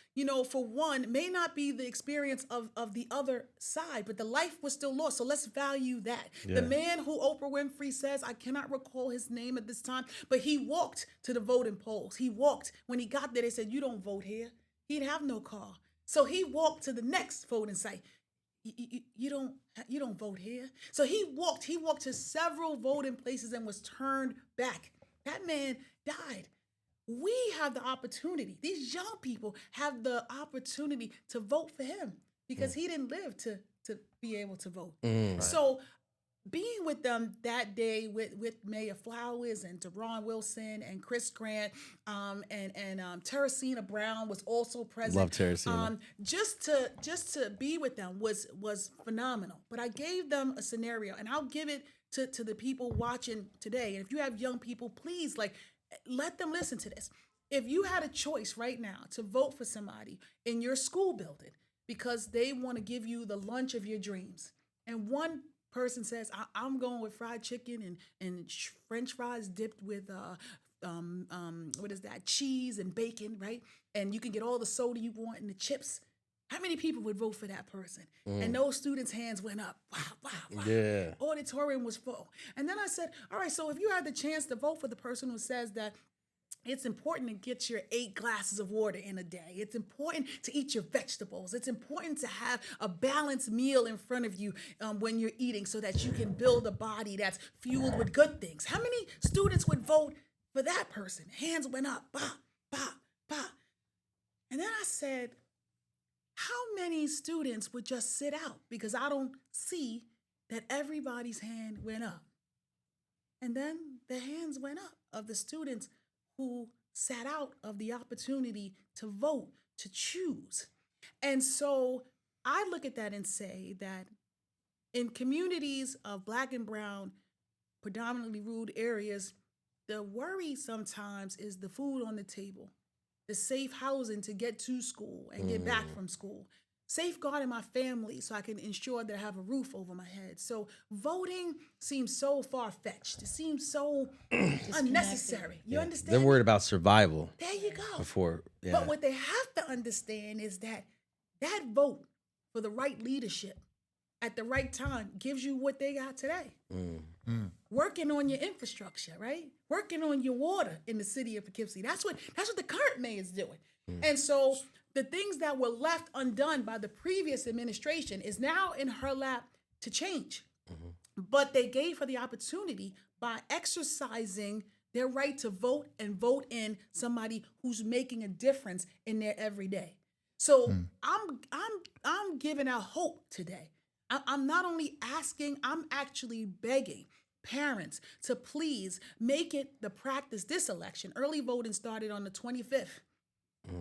for one, may not be the experience of the other side, but the life was still lost. So let's value that. Yeah. The man who Oprah Winfrey says, I cannot recall his name at this time, but he walked to the voting polls. He walked. When he got there, they said, you don't vote here. He'd have no car. So he walked to the next voting site. You don't vote here. So he walked to several voting places and was turned back. That man died. We have the opportunity. These young people have the opportunity to vote for him because he didn't live to be able to vote. So being with them that day with Mayor Flowers and Deron Wilson and Chris Grant and Teresina Brown was also present. Love Teresina. Just to be with them was phenomenal. But I gave them a scenario, and I'll give it to the people watching today. And if you have young people, please let them listen to this. If you had a choice right now to vote for somebody in your school building because they want to give you the lunch of your dreams, and one person says, I'm going with fried chicken and French fries dipped with cheese and bacon, right? And you can get all the soda you want and the chips. How many people would vote for that person? And those students' hands went up. Wow. Yeah. Auditorium was full. And then I said, all right, so if you had the chance to vote for the person who says that it's important to get your 8 glasses of water in a day. It's important to eat your vegetables. It's important to have a balanced meal in front of you when you're eating so that you can build a body that's fueled with good things. How many students would vote for that person? Hands went up. Bah, bah, bah. And then I said, how many students would just sit out? Because I don't see that everybody's hand went up. And then the hands went up of the students who sat out of the opportunity to vote, to choose. And so I look at that and say that in communities of Black and brown, predominantly rural areas, the worry sometimes is the food on the table, the safe housing to get to school and get back from school, safeguarding my family so I can ensure that I have a roof over my head. So voting seems so far-fetched. It seems so unnecessary. You understand? They're worried about survival There you go. before. Yeah. But what they have to understand is that vote for the right leadership at the right time gives you what they got today. Working on your infrastructure, right? Working on your water in the city of Poughkeepsie. That's what the current mayor is doing. And so the things that were left undone by the previous administration is now in her lap to change. But they gave her the opportunity by exercising their right to vote and vote in somebody who's making a difference in their everyday. So I'm giving out hope today. I'm not only asking, I'm actually begging parents to please make it the practice this election. Early voting started on the 25th.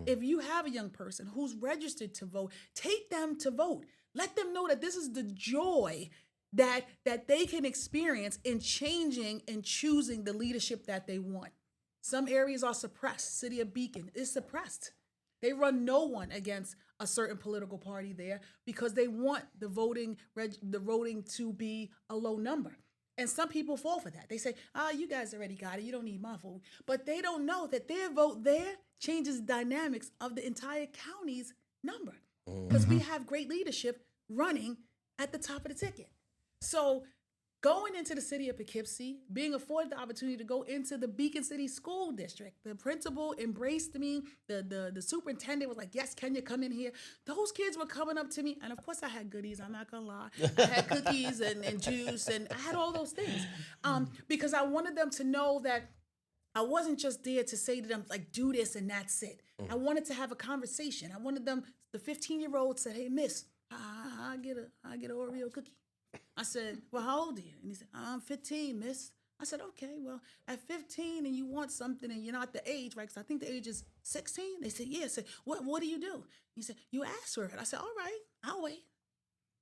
If you have a young person who's registered to vote, take them to vote. Let them know that this is the joy that they can experience in changing and choosing the leadership that they want. Some areas are suppressed. City of Beacon is suppressed. They run no one against a certain political party there because they want the voting to be a low number. And some people fall for that. They say, you guys already got it. You don't need my vote. But they don't know that their vote there changes the dynamics of the entire county's number because we have great leadership running at the top of the ticket. So going into the city of Poughkeepsie, being afforded the opportunity to go into the Beacon City School District, the principal embraced me. The superintendent was like, yes, can you come in here? Those kids were coming up to me. And of course I had goodies, I'm not gonna lie. I had cookies and juice and I had all those things because I wanted them to know that I wasn't just there to say to them, like, do this and that's it. I wanted to have a conversation. I wanted them, the 15-year-old said, hey, miss, I get an Oreo cookie. I said, well, how old are you? And he said, I'm 15, miss. I said, okay, well, at 15 and you want something and you're not the age, right? Because I think the age is 16. They said, yeah. I said, what do you do? He said, you ask for it. I said, all right, I'll wait.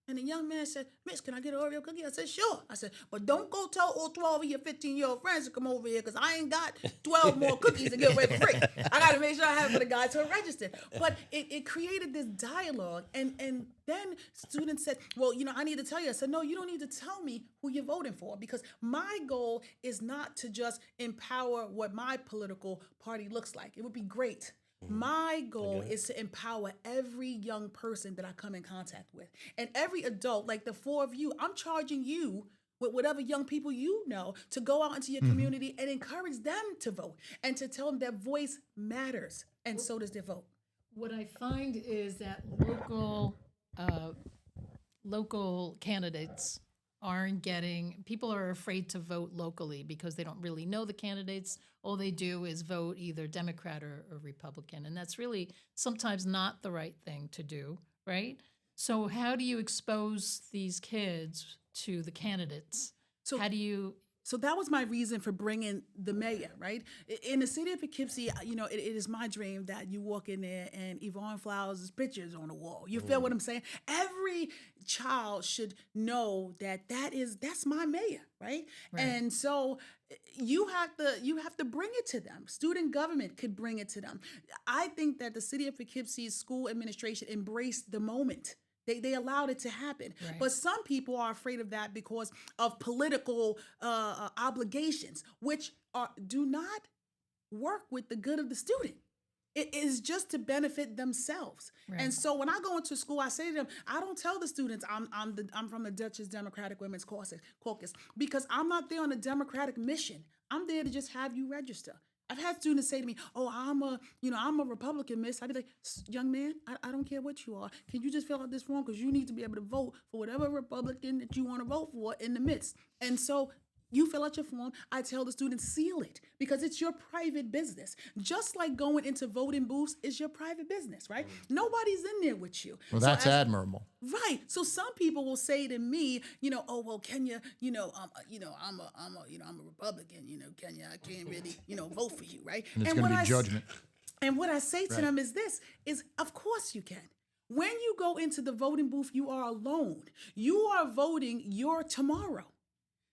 And the young man said, Miss, can I get an Oreo cookie? I said, sure. I said, but don't go tell all 12 of your 15-year-old friends to come over here because I ain't got 12 more cookies to give away for free. I got to make sure I have it for the guys who are registered. But it created this dialogue. And then students said, well, I need to tell you. I said, no, you don't need to tell me who you're voting for because my goal is not to just empower what my political party looks like. It would be great. My goal is to empower every young person that I come in contact with. And every adult, like the four of you, I'm charging you with whatever young people you know to go out into your community and encourage them to vote and to tell them their voice matters. And so does their vote. What I find is that local candidates aren't getting, people are afraid to vote locally because they don't really know the candidates. All they do is vote either Democrat or Republican. And that's really sometimes not the right thing to do, right? So how do you expose these kids to the candidates? So how do you... So that was my reason for bringing the mayor, right? In the city of Poughkeepsie, it is my dream that you walk in there and Yvonne Flowers' pictures on the wall. You feel what I'm saying? Every child should know that's my mayor, right? And so you have to bring it to them. Student government could bring it to them. I think that the city of Poughkeepsie's school administration embraced the moment. They allowed it to happen. Right. But some people are afraid of that because of political obligations, which do not work with the good of the student. It is just to benefit themselves. Right. And so when I go into school, I say to them, I don't tell the students I'm from the Dutchess Democratic Women's Caucus because I'm not there on a democratic mission. I'm there to just have you register. I've had students say to me, "Oh, I'm a Republican, miss." I'd be like, "Young man, I don't care what you are. Can you just fill out this form because you need to be able to vote for whatever Republican that you want to vote for in the midst." And so you fill out your form. I tell the students, seal it because it's your private business. Just like going into voting booths is your private business, right? Nobody's in there with you. Well, that's admirable. Right. So some people will say to me, "Oh, well, Kenya, I'm a Republican, Kenya, I can't really, vote for you, right?" And it's going to be judgment. And what I say to them is of course you can. When you go into the voting booth, you are alone. You are voting your tomorrow.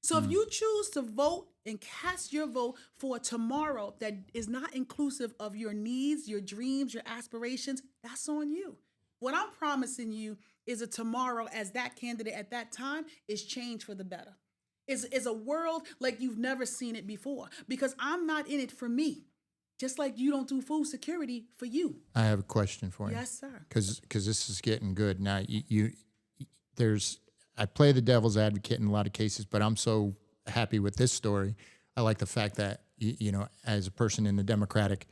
So if you choose to vote and cast your vote for a tomorrow that is not inclusive of your needs, your dreams, your aspirations, that's on you. What I'm promising you is a tomorrow as that candidate at that time is changed for the better. Is a world like you've never seen it before because I'm not in it for me. Just like you don't do food security for you. I have a question for you. Yes, sir. Because this is getting good. Now, I play the devil's advocate in a lot of cases, but I'm so happy with this story. I like the fact that, as a person in the Democratic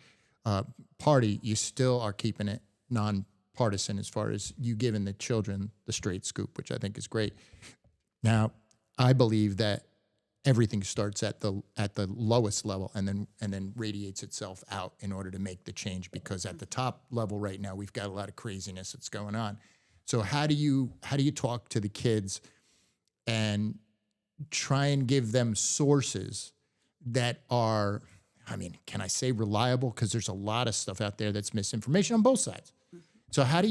Party, you still are keeping it nonpartisan as far as you giving the children the straight scoop, which I think is great. Now, I believe that everything starts at the lowest level and then radiates itself out in order to make the change, because at the top level right now, we've got a lot of craziness that's going on. So how do you talk to the kids and try and give them sources that are, can I say reliable? Because there's a lot of stuff out there that's misinformation on both sides. So how do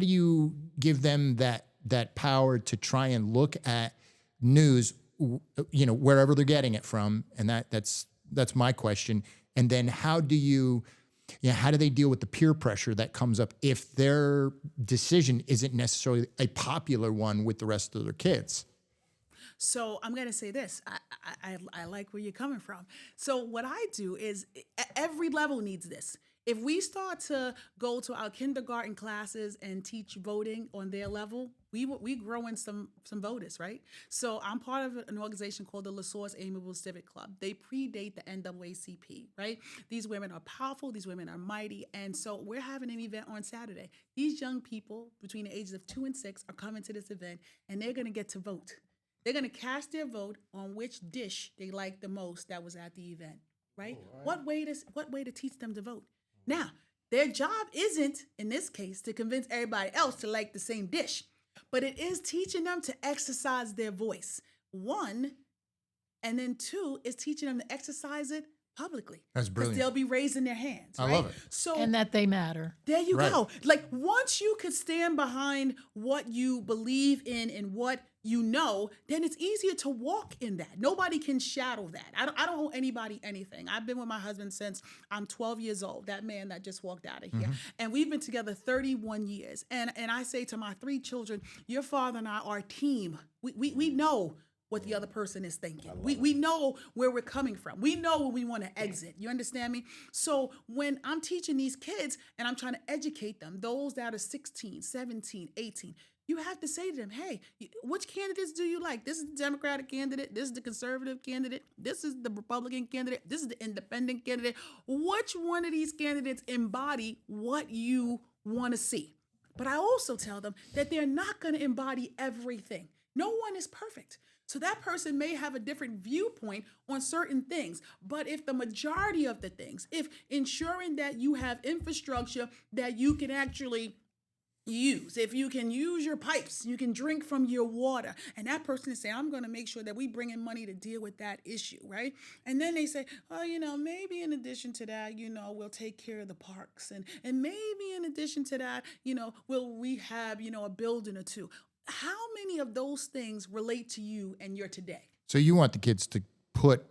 you give them that power to try and look at news, wherever they're getting it from? And that's my question. And then how do they deal with the peer pressure that comes up if their decision isn't necessarily a popular one with the rest of their kids? So I'm going to say this. I like where you're coming from. So what I do is every level needs this. If we start to go to our kindergarten classes and teach voting on their level, we grow in some voters, right? So I'm part of an organization called the La Source Amiable Civic Club. They predate the NAACP, right? These women are powerful. These women are mighty. And so we're having an event on Saturday. These young people between the ages of 2 and 6 are coming to this event, and they're going to get to vote. They're going to cast their vote on which dish they like the most that was at the event, right? What way to teach them to vote? Now, their job isn't, in this case, to convince everybody else to like the same dish. but it is teaching them to exercise their voice. One, and then two is teaching them to exercise it publicly. That's 'Cause brilliant. they'll be raising their hands. I right? love it. So And that they matter. there you Right. go. Like once you could stand behind what you believe in and what you know, then it's easier to walk in that. Nobody can shadow that. I don't owe anybody anything. I've been with my husband since I'm 12 years old, that man that just walked out of here. And we've been together 31 years. And I say to my 3 children, your father and I are a team. We know what the other person is thinking. We know where we're coming from. We know where we want to exit. You understand me? So when I'm teaching these kids and I'm trying to educate them, those that are 16, 17, 18, you have to say to them, hey, which candidates do you like? This is the Democratic candidate. This is the conservative candidate. This is the Republican candidate. This is the independent candidate. Which one of these candidates embody what you want to see? But I also tell them that they're not going to embody everything. No one is perfect. So that person may have a different viewpoint on certain things. But if the majority of the things, if ensuring that you have infrastructure that you can actually use, if you can use your pipes, you can drink from your water, and that person is saying, I'm going to make sure that we bring in money to deal with that issue, right? And then they say, oh, maybe in addition to that, we'll take care of the parks, and maybe in addition to that, we'll rehab, a building or two. How many of those things relate to you and your today? So you want the kids to put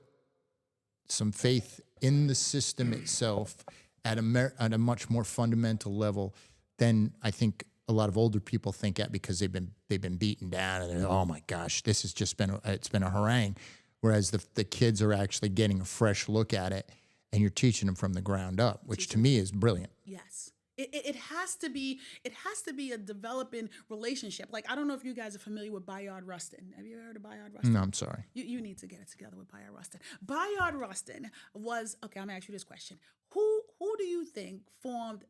some faith in the system itself at a much more fundamental level than I think a lot of older people think at, because they've been beaten down and they're, oh my gosh, this has just been a harangue. Whereas the kids are actually getting a fresh look at it, and you're teaching them from the ground up, which to me is brilliant. Yes. It has to be a developing relationship. Like, I don't know if you guys are familiar with Bayard Rustin. Have you ever heard of Bayard Rustin? No, I'm sorry. You need to get it together with Bayard Rustin. Bayard Rustin was, okay, I'm gonna ask you this question. Who do you think formed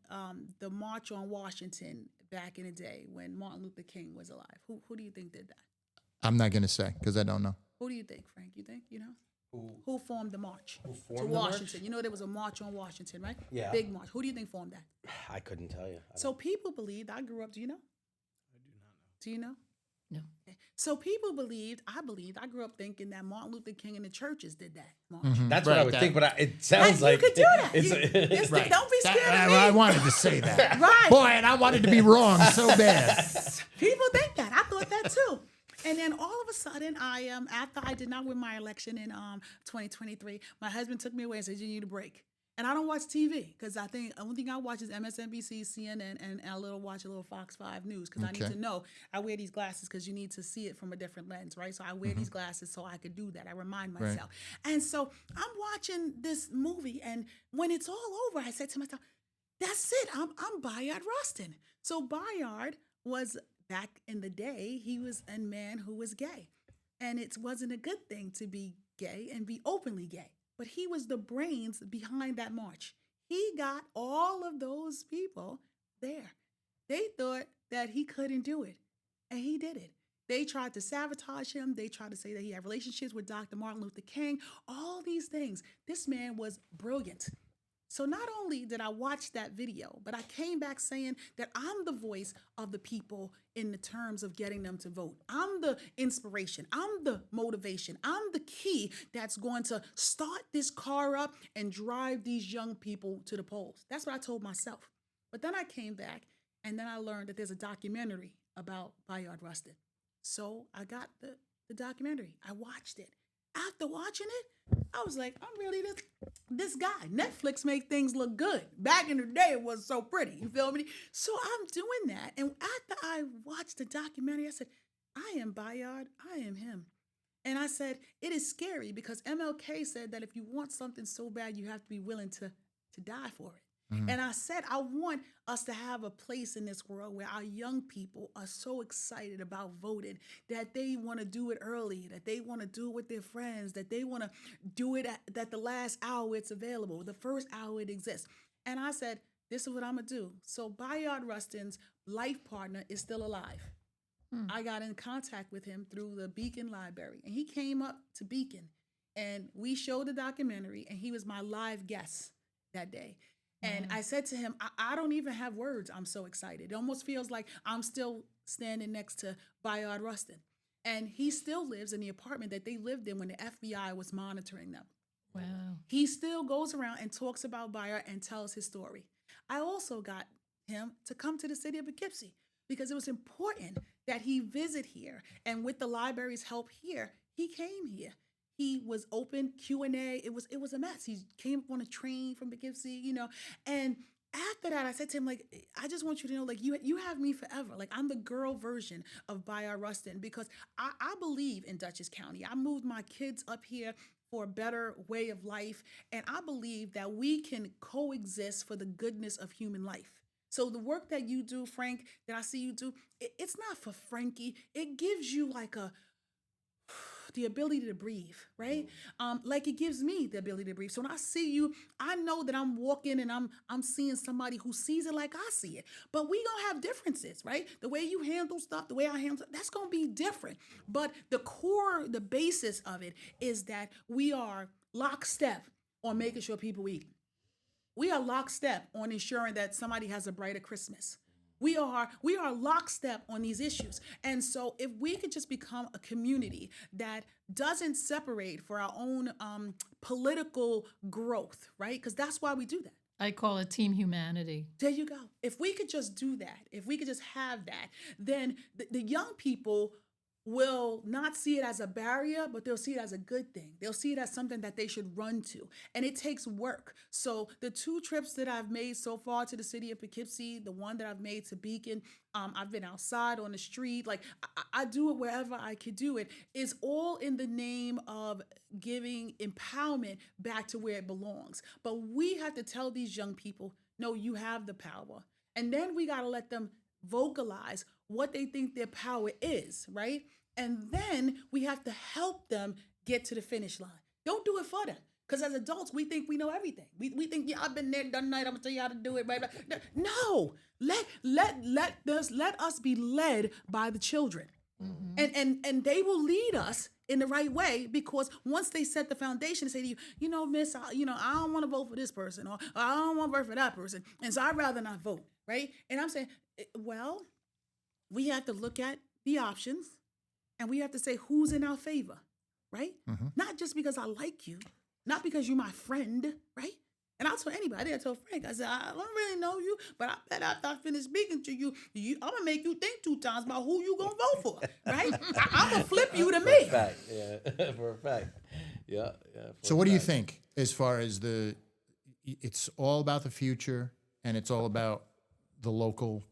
the March on Washington back in the day when Martin Luther King was alive? Who do you think did that? I'm not going to say because I don't know. Who do you think, Frank? You think, Who formed the march to the Washington? march? There was a march on Washington, right? Yeah. Big march. Who do you think formed that? I couldn't tell you. So people believed, I grew up, do you know? I do not know. Do you know? No. Okay. So people I grew up thinking that Martin Luther King and the churches did that march. That's what I would think, but it sounds You like could do that. It's Don't be scared of me. I wanted to say that. Right. Boy, and I wanted to be wrong so bad. People think that. I thought that too. And then all of a sudden, after I did not win my election in 2023, my husband took me away and said, you need a break. And I don't watch TV because I think the only thing I watch is MSNBC, CNN, and I watch a little Fox 5 News because I need to know. I wear these glasses because you need to see it from a different lens, right? So I wear these glasses so I could do that. I remind myself. Right. And so I'm watching this movie, and when it's all over, I said to myself, that's it. I'm Bayard Rustin. So Bayard was, back in the day, he was a man who was gay. And it wasn't a good thing to be gay and be openly gay. But he was the brains behind that march. He got all of those people there. They thought that he couldn't do it, and he did it. They tried to sabotage him. They tried to say that he had relationships with Dr. Martin Luther King, all these things. This man was brilliant. So not only did I watch that video, but I came back saying that I'm the voice of the people in the terms of getting them to vote. I'm the inspiration. I'm the motivation. I'm the key that's going to start this car up and drive these young people to the polls. That's what I told myself. But then I came back, and then I learned that there's a documentary about Bayard Rustin. So I got the documentary. I watched it. After watching it, I was like, I'm really this guy. Netflix make things look good. Back in the day, it was so pretty. You feel me? So I'm doing that. And after I watched the documentary, I said, I am Bayard. I am him. And I said, it is scary because MLK said that if you want something so bad, you have to be willing to die for it. And I said, I want us to have a place in this world where our young people are so excited about voting that they want to do it early, that they want to do it with their friends, that they want to do it at the last hour it's available, the first hour it exists. And I said, this is what I'm going to do. So Bayard Rustin's life partner is still alive. I got in contact with him through the Beacon Library, and he came up to Beacon, and we showed the documentary, and he was my live guest that day. And I said to him, I don't even have words. I'm so excited. It almost feels like I'm still standing next to Bayard Rustin. And he still lives in the apartment that they lived in when the FBI was monitoring them. Wow. He still goes around and talks about Bayard and tells his story. I also got him to come to the city of Poughkeepsie because it was important that he visit here. And with the library's help here, he came here. He was open Q&A. It was a mess. He came up on a train from Poughkeepsie, and after that, I said to him, like, I just want you to know, like, you have me forever. Like, I'm the girl version of Bayard Rustin because I believe in Dutchess County. I moved my kids up here for a better way of life, and I believe that we can coexist for the goodness of human life. So the work that you do, Frank, that I see you do, it's not for Frankie. It gives you like the ability to breathe, right? Like it gives me the ability to breathe. So when I see you, I know that I'm walking and I'm seeing somebody who sees it like I see it. But we gonna have differences, right? The way you handle stuff, the way I handle, that's gonna be different. But the core, the basis of it is that we are lockstep on making sure people eat. We are lockstep on ensuring that somebody has a brighter Christmas. We are lockstep on these issues. And so if we could just become a community that doesn't separate for our own political growth, right? Because that's why we do that. I call it team humanity. There you go. If we could just do that, if we could just have that, then the young people will not see it as a barrier, but they'll see it as a good thing. They'll see it as something that they should run to. And it takes work. So the 2 trips that I've made so far to the city of Poughkeepsie, the one that I've made to Beacon, I've been outside on the street. Like I do it wherever I could do it. It's all in the name of giving empowerment back to where it belongs. But we have to tell these young people, no, you have the power. And then we got to let them vocalize what they think their power is, right? And then we have to help them get to the finish line. Don't do it for them. Because as adults, we think we know everything. We think, yeah, I've been there, done that, I'm gonna tell you how to do it, right? No, let us be led by the children. Mm-hmm. And they will lead us in the right way, because once they set the foundation and say to you, miss, I don't want to vote for this person, or I don't want to vote for that person, and so I'd rather not vote, right? And I'm saying, well, we have to look at the options, and we have to say who's in our favor, right? Mm-hmm. Not just because I like you, not because you're my friend, right? And I'll tell anybody, I told Frank, I said, I don't really know you, but I bet after I finish speaking to you, I'm going to make you think 2 times about who you going to vote for, right? I'm going to flip you to me. For a fact, yeah, for a fact. Yeah. So what do you think as far as it's all about the future and it's all about the local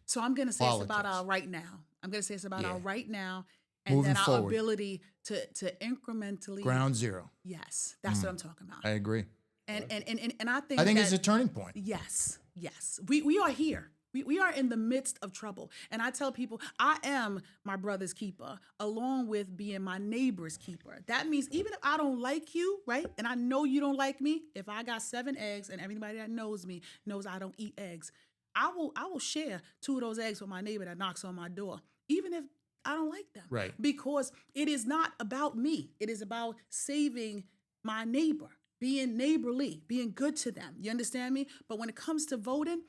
So I'm going to say politics. It's about our right now. I'm going to say it's about our right now, and moving then our forward. Ability to incrementally. Ground zero. Yes, that's what I'm talking about. I agree. And I think it's a turning point. Yes. We are here. We are in the midst of trouble. And I tell people, I am my brother's keeper, along with being my neighbor's keeper. That means even if I don't like you, right, and I know you don't like me, if I got 7 eggs and everybody that knows me knows I don't eat eggs, I will share 2 of those eggs with my neighbor that knocks on my door, even if I don't like them. Right. Because it is not about me. It is about saving my neighbor, being neighborly, being good to them. You understand me? But when it comes to voting,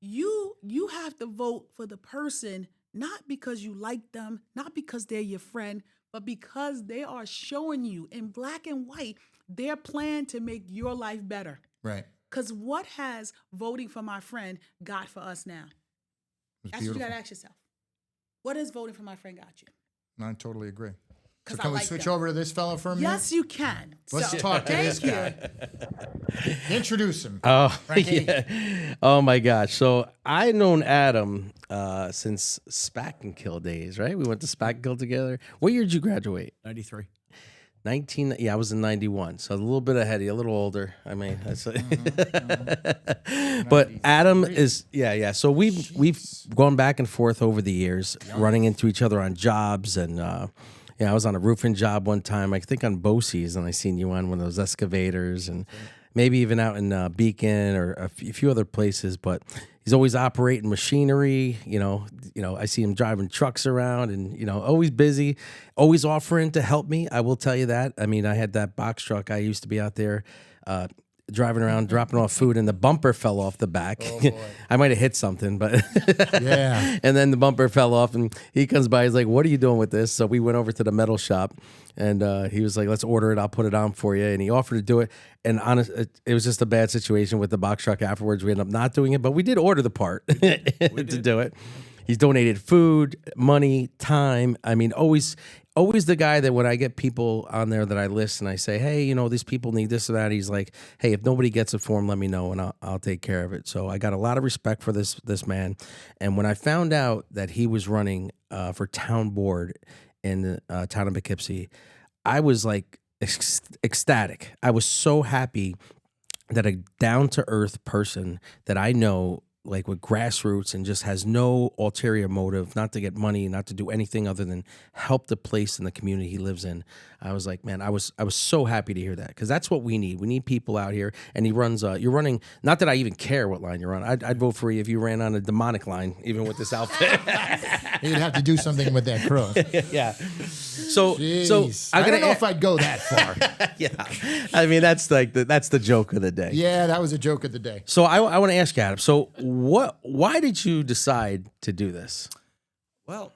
you have to vote for the person, not because you like them, not because they're your friend, but because they are showing you in black and white their plan to make your life better. Right. Because what has voting for my friend got for us now? That's what you got to ask yourself. What has voting for my friend got you? No, I totally agree. So 'Cause can I we like switch them. over to this fellow for a minute? Yes, you can. Let's So, talk to this thank guy. Introduce him. Oh, Frankie. yeah. Oh my gosh. So I known Adam since Spack and Kill days, right? We went to Spack and Kill together. What year did you graduate? 93. 19. Yeah, I was in 91. So a little bit ahead of you, a little older. I mean, but Adam is, yeah. So we've gone back and forth over the years, running into each other on jobs. And I was on a roofing job one time, I think on Bosie's, and I seen you on one of those excavators, and maybe even out in Beacon or a few other places. But he's always operating machinery. I see him driving trucks around, and always busy, always offering to help me. I will tell you that. I mean, I had that box truck. I used to be out there driving around dropping off food, and the bumper fell off the back. I might have hit something, but Yeah. and then the bumper fell off, and he comes by. He's like, "What are you doing with this?" So we went over to the metal shop, and he was like, "Let's order it. I'll put it on for you." And he offered to do it. And honest, it was just a bad situation with the box truck afterwards. We ended up not doing it, but we did order the part to do it. He's donated food, money, time. I mean, always the guy that when I get people on there that I list and I say, hey, you know, these people need this or that. He's like, hey, if nobody gets it for him, let me know and I'll take care of it. So I got a lot of respect for this man. And when I found out that he was running for town board in the town of Poughkeepsie, I was like ecstatic. I was so happy that a down to earth person that I know, like with grassroots and just has no ulterior motive, not to get money, not to do anything other than help the place and the community he lives in. I was like, man, I was so happy to hear that, because that's what we need. We need people out here. And he runs, you're running, not that I even care what line you're on. I'd vote for you if you ran on a demonic line, even with this outfit. You'd have to do something with that cross. Yeah. So Jeez. I don't know if I'd go that far. yeah. I mean, that's like that's the joke of the day. Yeah, that was a joke of the day. So I want to ask you, Adam. So why did you decide to do this? Well,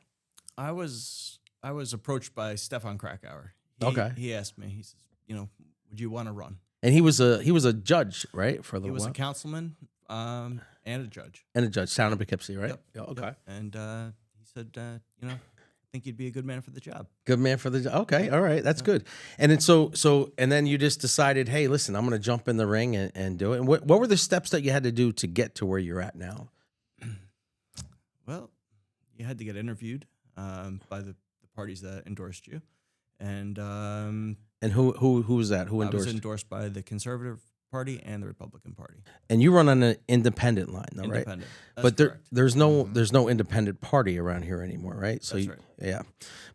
I was approached by Stefan Krakauer. Okay. He asked me. He says, you know, would you want to run? And he was a judge, right? For the He was a councilman and a judge. And a judge, town of Poughkeepsie, right? Yep. Yeah, okay. Yep. And he said, you know, I think you'd be a good man for the job. Good man for the job. Okay, all right, that's good. And then so and then you just decided, hey, listen, I'm going to jump in the ring and do it. And what were the steps that you had to do to get to where you're at now? Well, you had to get interviewed by the parties that endorsed you, and who was that? Who I endorsed? was endorsed by the Conservative Party and the Republican Party. And you run on an independent line, though, right? Independent. That's But correct. there's no independent party around here anymore, right? So That's right. Yeah.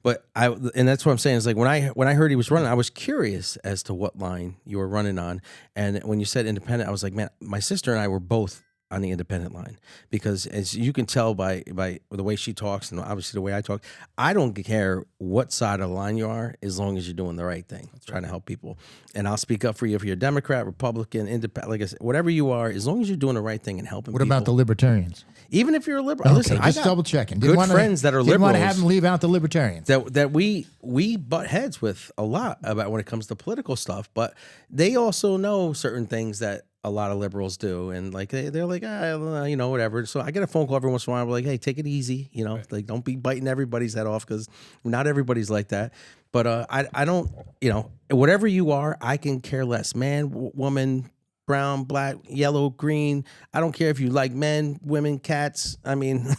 But and that's what I'm saying is like when I heard he was running, I was curious as to what line you were running on. And when you said independent, I was like, man, my sister and I were both on the independent line, because as you can tell by the way she talks and obviously the way I talk, I don't care what side of the line you are as long as you're doing the right thing, trying to help people. And I'll speak up for you if you're a Democrat, Republican, independent, like I said, whatever you are, as long as you're doing the right thing and helping What people. about the libertarians? Even if you're a liberal, Okay, listen, I just got double checking. good friends that are Didn't want to liberals have them leave out the libertarians. that we butt heads with a lot about when it comes to political stuff, but they also know certain things that a lot of liberals do, and like they're like, you know, whatever. So I get a phone call every once in a while. We're like, hey, take it easy, you know, like don't be biting everybody's head off, because not everybody's like that. But I don't, you know, whatever you are, I can care less. Man, woman, brown, black, yellow, green. I don't care if you like men, women, cats. I mean,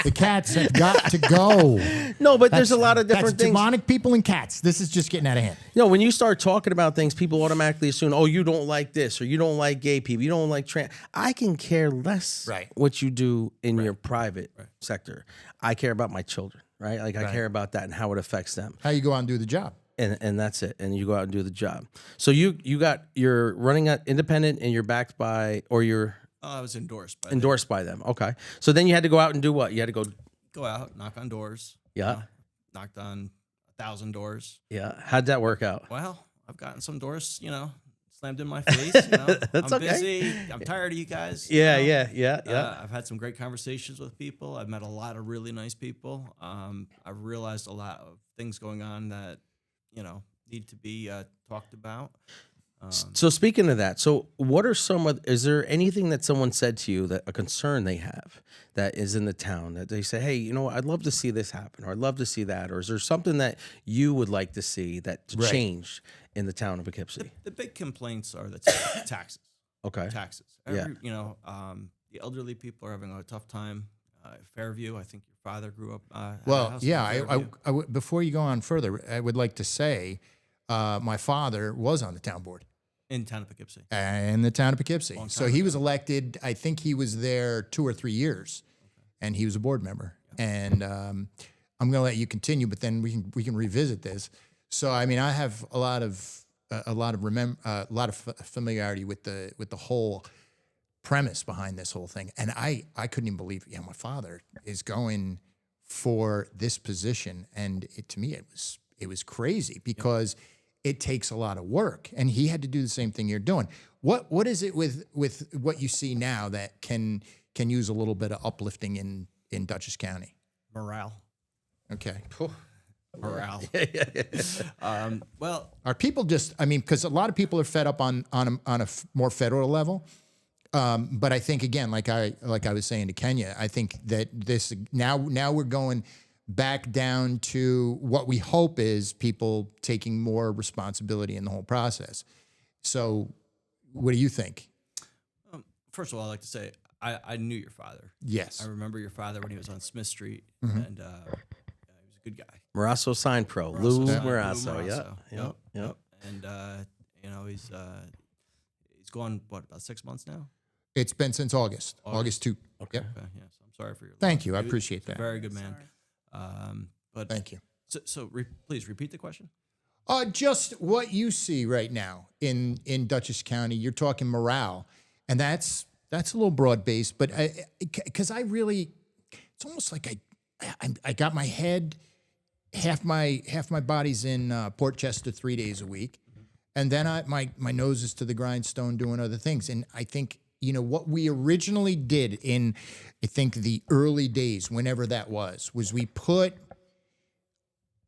The cats have got to go. no, but there's a lot of different That's things. demonic people and cats. This is just getting out of hand. You know, when you start talking about things, people automatically assume, oh, you don't like this, or you don't like gay people, you don't like trans. I can care less what you do in your private sector. I care about my children, right? Like I care about that and how it affects them. How you go out and do the job. And that's it. And you go out and do the job. So you're running at independent, and you're backed by, or you're I was endorsed by endorsed by them. Okay. So then you had to go out and do what? You had to go out, knock on doors. Yeah. You know, knocked on 1,000 doors. Yeah. How'd that work out? Well, I've gotten some doors, you know, slammed in my face. You know, That's I'm okay. busy. I'm tired of you guys. Yeah, you know? yeah. I've had some great conversations with people. I've met a lot of really nice people. I've realized a lot of things going on that, you know, need to be talked about. So speaking of that, so what are is there anything that someone said to you, that a concern they have that is in the town, that they say, hey, you know, I'd love to see this happen, or I'd love to see that, or is there something that you would like to see that change in the town of Poughkeepsie? The big complaints are the taxes. Okay. Taxes. You know, the elderly people are having a tough time. Fairview, I think your father grew up. At a Well, house yeah. in Fairview. Before you go on further, I would like to say my father was on the town board. In town of Poughkeepsie. In the town of Poughkeepsie. Long So time he ago. was elected, I think he was there 2 or 3 years, and he was a board member. And I'm going to let you continue, but then we can revisit this. So I mean, I have a lot of familiarity with the whole premise behind this whole thing, and I couldn't even believe, my father is going for this position, and to me it was crazy, because it takes a lot of work, and he had to do the same thing you're doing. What is it with what you see now that can use a little bit of uplifting in Dutchess County? Morale. Okay. Morale. Well, Are people just? I mean, because a lot of people are fed up on a more federal level. But I think again, like I was saying to Kenya, I think that this now we're going back down to what we hope is people taking more responsibility in the whole process. So, what do you think? first of all, I'd like to say I knew your father. Yes. I remember your father when he was on Smith Street, and he was a good guy. Morasso Sign Pro, Lou Sign, Morasso. Lou Yep. Morasso. Yep. And he's gone about 6 months now. It's been since August 2. Okay. Yep. Okay, yeah, so I'm sorry for your. Thank loss. you. I He was appreciate a that. Very good man. But Thank you. Please repeat the question. Just what you see right now in Dutchess County. You're talking morale, and that's a little broad based, but because I really, it's almost like I got my head, half my body's in Port Chester 3 days a week, and then my nose is to the grindstone doing other things, and I think what we originally did in, I think the early days, whenever that was we put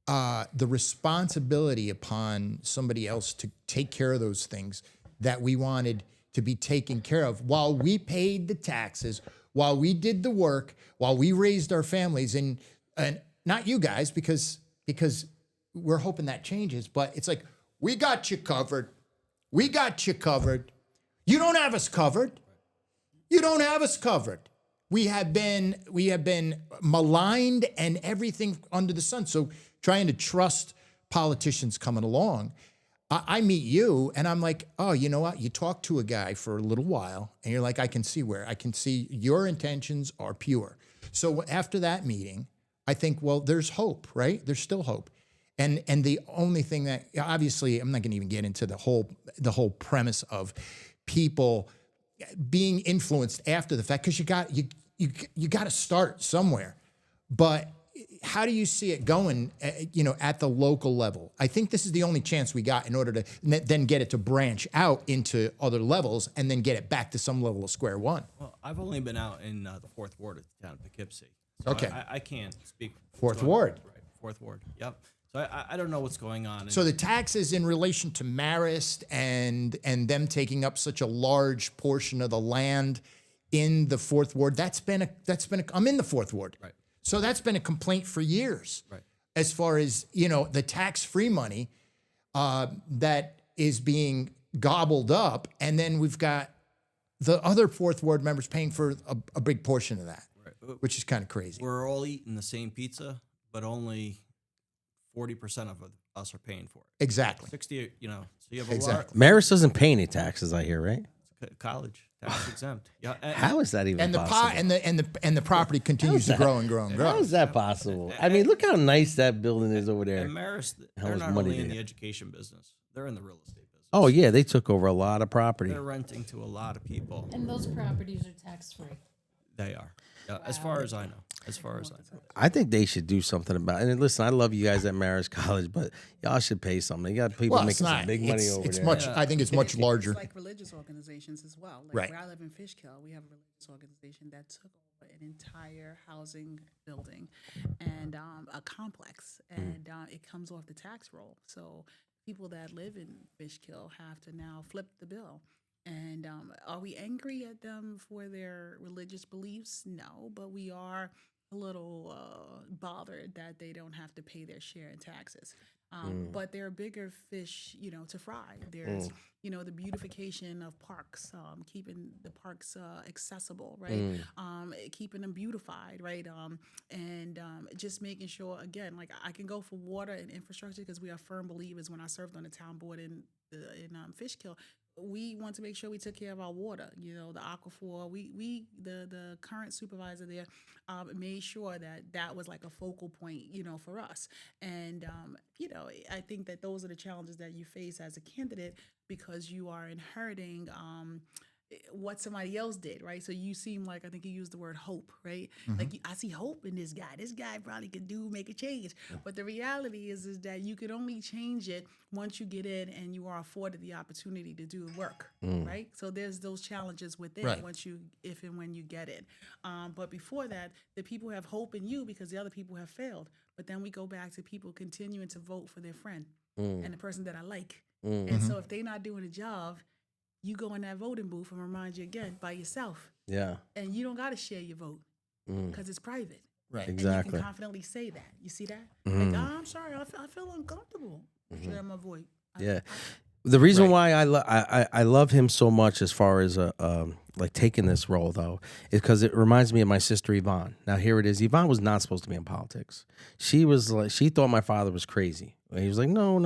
the responsibility upon somebody else to take care of those things that we wanted to be taken care of while we paid the taxes, while we did the work, while we raised our families, and not you guys, because we're hoping that changes, but it's like, we got you covered. We got you covered. You don't have us covered. You don't have us covered. We have been maligned and everything under the sun. So trying to trust politicians coming along, I meet you and I'm like, oh, you know what? You talk to a guy for a little while and you're like, I can see your intentions are pure. So after that meeting, I think, well, there's hope, right? There's still hope. And the only thing that, obviously, I'm not going to even get into the whole premise of people being influenced after the fact, because you got to start somewhere. But how do you see it going, at the local level? I think this is the only chance we got in order to then get it to branch out into other levels and then get it back to some level of square one. Well, I've only been out in the fourth ward of the town of Poughkeepsie. So Okay. I can't speak. for Fourth what's going on. ward. Right. Fourth ward. Yep. So I don't know what's going on. So the taxes in relation to Marist and them taking up such a large portion of the land in the fourth ward, I'm in the fourth ward. Right. So that's been a complaint for years. Right. As far as, the tax-free money that is being gobbled up, and then we've got the other fourth ward members paying for a big portion of that, Right. which is kind of crazy. We're all eating the same pizza, but only 40% of us are paying for it. Exactly. 60, so you have a Exactly. Maris doesn't pay any taxes, I hear, right? lot. College tax exempt. Yeah. How is that even And the possible? and the property continues to grow and grow and How grow. is that possible? I mean, look how nice that building is over there. And Marist, How they're much not money only do in they the have? education business; they're in the real estate business. Oh yeah, they took over a lot of property. They're renting to a lot of people. And those properties are tax-free. They are, as far as I know. As far as I know. I think they should do something about it. And listen, I love you guys at Marist College, but y'all should pay something. You got people Well, it's making not. some big money over It's there. much. I think it's much larger. It's like religious organizations as well. Like Right. where I live in Fishkill, we have a religious organization that took over an entire housing building and a complex, and it comes off the tax roll. So people that live in Fishkill have to now flip the bill. And are we angry at them for their religious beliefs? No, but we are a little bothered that they don't have to pay their share in taxes. But there are bigger fish, to fry. There's, the beautification of parks, keeping the parks accessible, right? Keeping them beautified, right? And just making sure, again, like I can go for water and infrastructure because we are firm believers. When I served on the town board in Fishkill, we want to make sure we took care of our water, the aquifer. The current supervisor there made sure that was like a focal point, for us. And, I think that those are the challenges that you face as a candidate because you are inheriting what somebody else did, right? So you seem like, I think you used the word hope, right? Like I see hope in this guy. This guy probably could make a change. But the reality is that you could only change it once you get in and you are afforded the opportunity to do the work, right? So there's those challenges within Right. once you, if and when you get in. But before that, the people have hope in you because the other people have failed. But then we go back to people continuing to vote for their friend and the person that I like. And so if they're not doing a job, you go in that voting booth and remind you again by yourself. Yeah. And you don't got to share your vote because it's private. Right. And Exactly. you can confidently say that. You see that? Like, I'm sorry, I feel uncomfortable sharing my vote. Yeah. The reason why I love him so much as far as like taking this role though is because it reminds me of my sister Yvonne. Now here it is. Yvonne was not supposed to be in politics. She was like, she thought my father was crazy. He was like, no.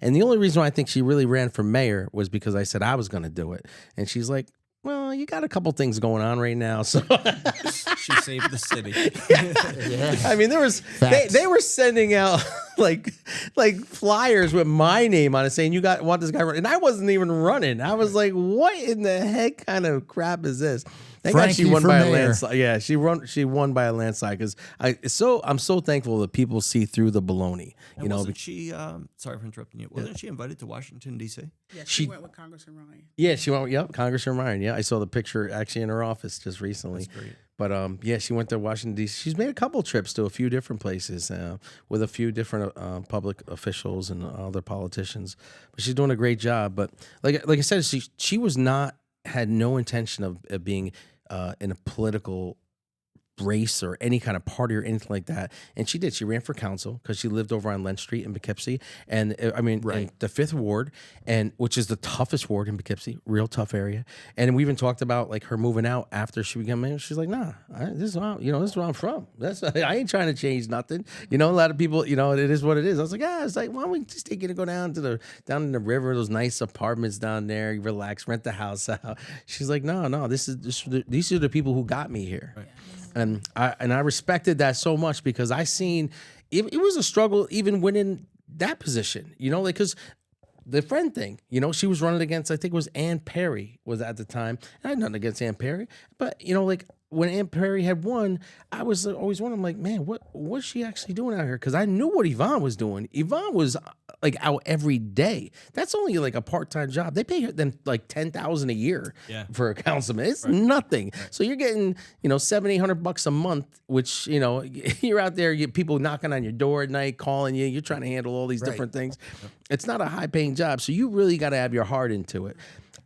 And the only reason why I think she really ran for mayor was because I said I was going to do it. And she's like, well, you got a couple things going on right now, so She saved the city. I mean, there was they were sending out like flyers with my name on it saying want this guy running, and I wasn't even running. I was like, what in the heck kind of crap is this? Thank God she Frankie won for by a mayor. landslide. Yeah, she won by a landslide because I'm so thankful that people see through the baloney. And wasn't she? Sorry for interrupting you. Wasn't she invited to Washington D.C.? Yeah, She- she went with Congressman Ryan. Yeah, she went. Yep, Congressman Ryan. Yeah, I saw the picture actually in her office just recently. That's great. But yeah, she went to Washington D.C. She's made a couple trips to a few different places with a few different public officials and other politicians. But she's doing a great job. But like I said, she had no intention of being in a political race or any kind of party or anything like that. And she did. She ran for council because she lived over on Lent Street in Poughkeepsie. And I mean, in the 5th Ward, and which is the toughest ward in Poughkeepsie, real tough area. And we even talked about like her moving out after she became mayor. She's like, nah, this is where I'm from. I ain't trying to change nothing. You know, a lot of people, it is what it is. I was like, it's like, why don't we just take you to go down in the river, those nice apartments down there, you relax, rent the house out. She's like, no, these are the people who got me here. Right. And I respected that so much because I seen it was a struggle even winning that position, like because the friend thing, she was running against, I think it was Ann Perry was at the time. And I had nothing against Ann Perry, but like when Ann Perry had won, I was always wondering, like, man, what's she actually doing out here? Because I knew what Yvonne was doing. Yvonne was like out every day. That's only like a part-time job. They pay them like $10,000 a year for a councilman. It's nothing. Right. So you're getting, $700-800 a month, which, you're out there, you get people knocking on your door at night, calling you. You're trying to handle all these different things. Yep. It's not a high-paying job. So you really got to have your heart into it.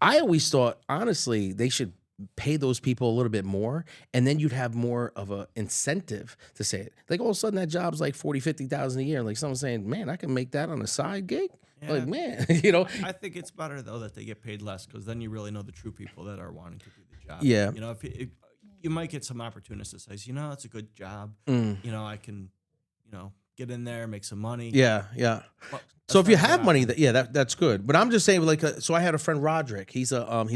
I always thought, honestly, they should pay those people a little bit more, and then you'd have more of a incentive to say it. Like all of a sudden that job's like $40,000-50,000 a year. And like someone saying, man, I can make that on a side gig. Yeah. Like, man, I think it's better though that they get paid less because then you really know the true people that are wanting to do the job. Yeah. If you might get some opportunists that says, it's a good job. I can, get in there, make some money. Yeah. Well, so if you have money, that's good. But I'm just saying, like, so I had a friend Roderick. He's an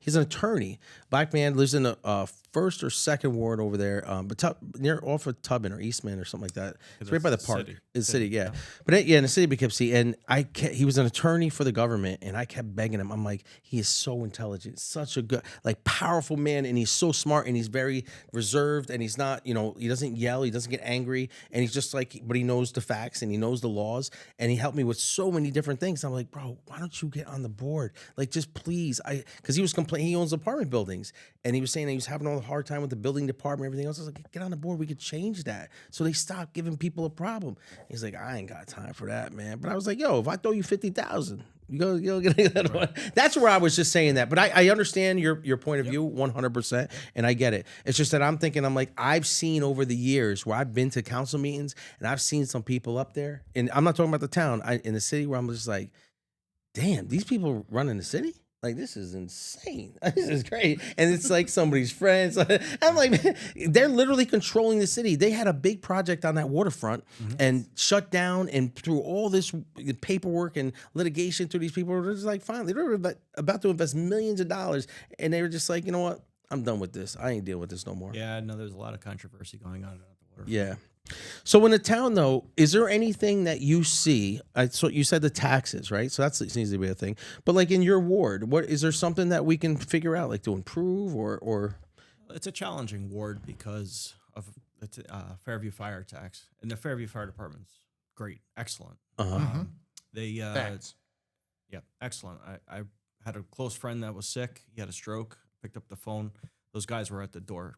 attorney. Black man, lives in the 1st or 2nd ward over there, but near off of Tubman or Eastman or something like that. It's right by the park. It's city, yeah. But in the city of Poughkeepsie, and he was an attorney for the government, and I kept begging him. I'm like, he is so intelligent, such a good, like, powerful man, and he's so smart, and he's very reserved, and he's not, he doesn't yell, he doesn't get angry, and he's just like, but he knows the facts and he knows the laws, and he helped me with so many different things. I'm like, bro, why don't you get on the board? Like, just please, because he was complaining. He owns apartment buildings, and he was saying that he was having all the hard time with the building department, and everything else. I was like, get on the board. We could change that. So they stopped giving people a problem. He's like, I ain't got time for that, man. But I was like, yo, if I throw you 50,000, you go get that one. That's where I was just saying that. But I understand your point of view 100%, and I get it. It's just that I'm thinking, I'm like, I've seen over the years where I've been to council meetings, and I've seen some people up there, and I'm not talking about the town, in the city, where I'm just like, damn, these people running the city? Like, this is insane. This is great. And it's like somebody's friends. I'm like, man, they're literally controlling the city. They had a big project on that waterfront and shut down, and through all this paperwork and litigation through these people, they're just like, finally, they were about to invest millions of dollars. And they were just like, you know what? I'm done with this. I ain't dealing with this no more. Yeah, no, there's a lot of controversy going on at the waterfront. Yeah. So in the town, though, is there anything that you see? So you said the taxes, right? So that seems to be a thing. But like in your ward, what is there something that we can figure out, like to improve or? It's a challenging ward because of the Fairview fire tax, and the Fairview Fire Department's great, excellent. They Facts. yeah, excellent. I had a close friend that was sick. He had a stroke. Picked up the phone. Those guys were at the door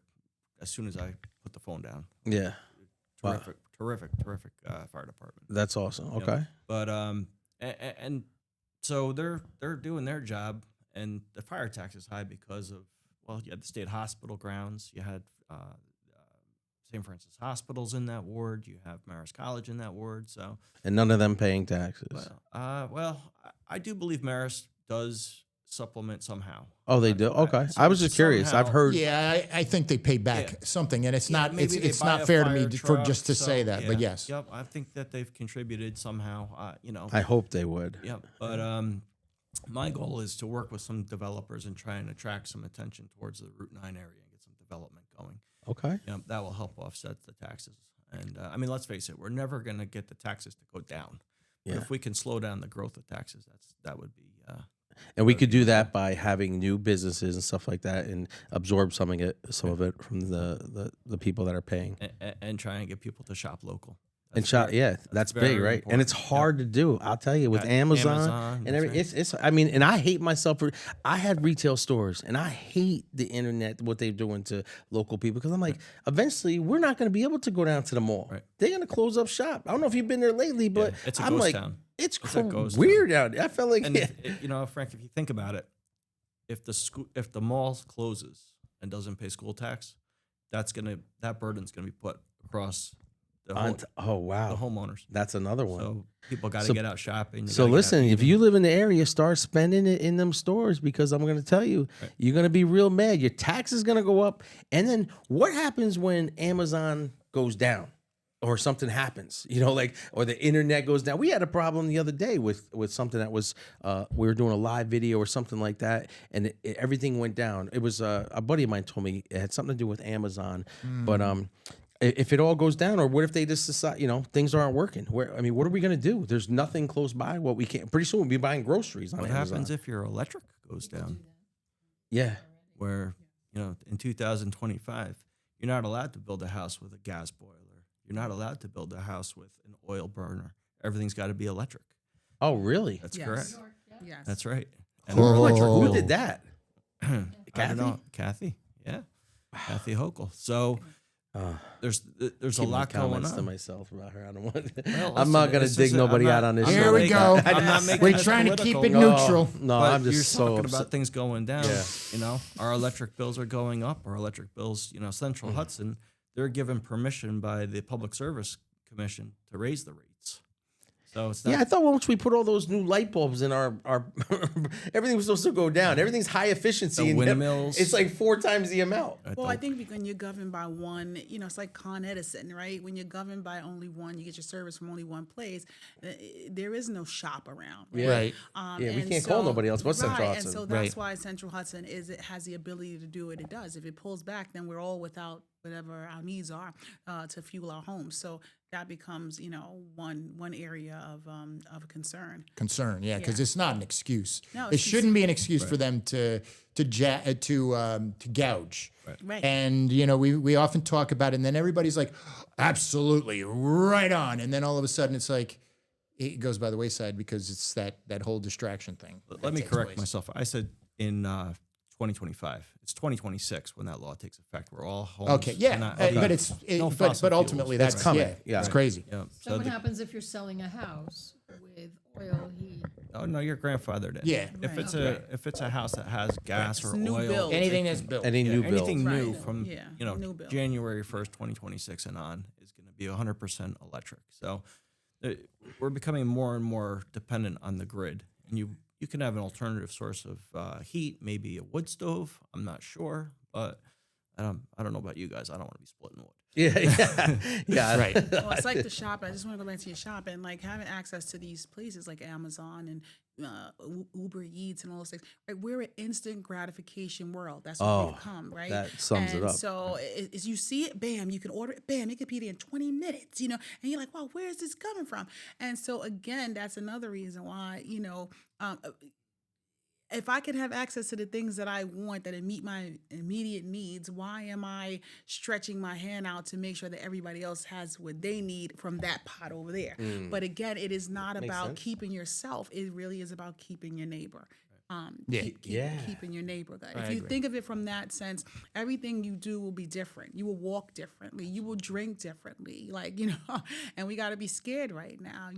as soon as I put the phone down. Yeah, Terrific fire department. that's awesome. you know. Okay. But and so they're doing their job, and the fire tax is high because of, well, you had the state hospital grounds, you had St. Francis Hospitals in that ward, you have Marist College in that ward, so And none of them paying taxes. I do believe Marist does supplement somehow. Oh, they do. Okay. I was just curious. I've heard. Yeah, I think they pay back Yeah. something, and it's Yeah, not maybe they it's buy not a fair to me fire for truck, just to say so, that, but yeah. yes. Yep, I think that they've contributed somehow. I hope they would. Yep. But my goal is to work with some developers and try and attract some attention towards the Route 9 area and get some development going. Okay. That will help offset the taxes. And I mean, let's face it, we're never going to get the taxes to go down. But Yeah. if we can slow down the growth of taxes, that would be. And we could do that by having new businesses and stuff like that, and absorb some of it from the people that are paying. And try and get people to shop local. And shop, yeah, that's big, very right? And it's important. hard to do. I'll tell you, with Yeah, Amazon, Amazon, and that's every, right. it's. I mean, and I hate myself for. I had retail stores, and I hate the internet, what they're doing to local people, because I'm like, eventually, we're not going to be able to go down to the mall. Right. They're going to close up shop. I don't know if you've been there lately, but it's a I'm ghost like, town. it's It's a ghost weird out there. I felt like, And Frank, if you think about it, if the mall closes and doesn't pay school tax, that burden's gonna be put across the oh wow, the homeowners. that's another one. So people got to So- get out shopping. they So gotta get out listen, if eating. you live in the area, start spending it in them stores, because I'm going to tell you, you're going to be real mad. Your tax is going to go up. And then what happens when Amazon goes down or something happens, or the internet goes down? We had a problem the other day with something that was, we were doing a live video or something like that, and everything went down. It was a buddy of mine told me it had something to do with Amazon, but if it all goes down, or what if they just decide, things aren't working? What are we going to do? There's nothing close by. What we can't. Pretty soon we'll be buying groceries on What Amazon. happens if your electric goes down? Yeah. Where in 2025, you're not allowed to build a house with a gas boiler. You're not allowed to build a house with an oil burner. Everything's got to be electric. Oh, really? That's Yes. correct. Yes. That's right. And Oh. our electric Who bill- did that? I don't know. Kathy. Yeah. Kathy Hochul. So there's a Keep my lot going comments to on. myself about her. I don't want. Well, I'm not listen, gonna it's dig just nobody I'm out not- on this. I'm Here show. we not go. making- I'm not making We're this trying to keep it political. neutral. No, But I'm just you're so talking upset. about things going down. Yeah. Our electric bills are going up. Our electric bills, Central Hudson, they're given permission by the Public Service Commission to raise the rates. So it's not. Yeah, I thought once we put all those new light bulbs in our everything was supposed to go down. Everything's high efficiency. The and windmills. It's like 4 times the amount. Well, I think when you're governed by one, it's like Con Edison, right? When you're governed by only one, you get your service from only one place. There is no shop around, right? Right. Yeah, we and can't call nobody else but Central right, Hudson. And so Right. that's why Central Hudson it has the ability to do what it does. If it pulls back, then we're all without whatever our needs are to fuel our homes. So that becomes, one area of concern. Concern, yeah, because Yeah. it's not an excuse. No, it it's shouldn't be an excuse for them to gouge. Right. And we often talk about it, and then everybody's like, absolutely, right on. And then all of a sudden, it's like it goes by the wayside because it's that whole distraction thing. Let that me takes correct place. myself. I said in 2025. It's 2026 when that law takes effect. We're all homes. Okay, yeah, cannot but be- it's no but fossil ultimately fuels. that's coming. Yeah, it's Yeah. crazy. Yeah. So what happens if you're selling a house with oil heat? Oh no, your grandfather did. Yeah. If Right. if it's a house that has gas or It's new oil, build. Anything that's built. Any new build. anything new Right. from Yeah, new build. January 1st, 2026 and on is going to be 100% electric. So we're becoming more and more dependent on the grid, and you can have an alternative source of heat, maybe a wood stove. I'm not sure, but I don't know about you guys. I don't want to be splitting wood. Yeah. Right. Well, it's like the shopping. I just want to go back to your shopping, like having access to these places like Amazon and Uber Eats and all those things. Right, we're an instant gratification world. That's what we've become, right? That sums it and up. So as you see it, bam, you can order it, bam, it could be there in 20 minutes, and you're like, wow, where is this coming from? And so again, that's another reason why, if I can have access to the things that I want that meet my immediate needs, why am I stretching my hand out to make sure that everybody else has what they need from that pot over there? But again, it is not about sense. keeping yourself. It really is about keeping your neighbor. Keeping your neighbor good. If you think of it from that sense, everything you do will be different. You will walk differently. You will drink differently. And we got to be scared right now.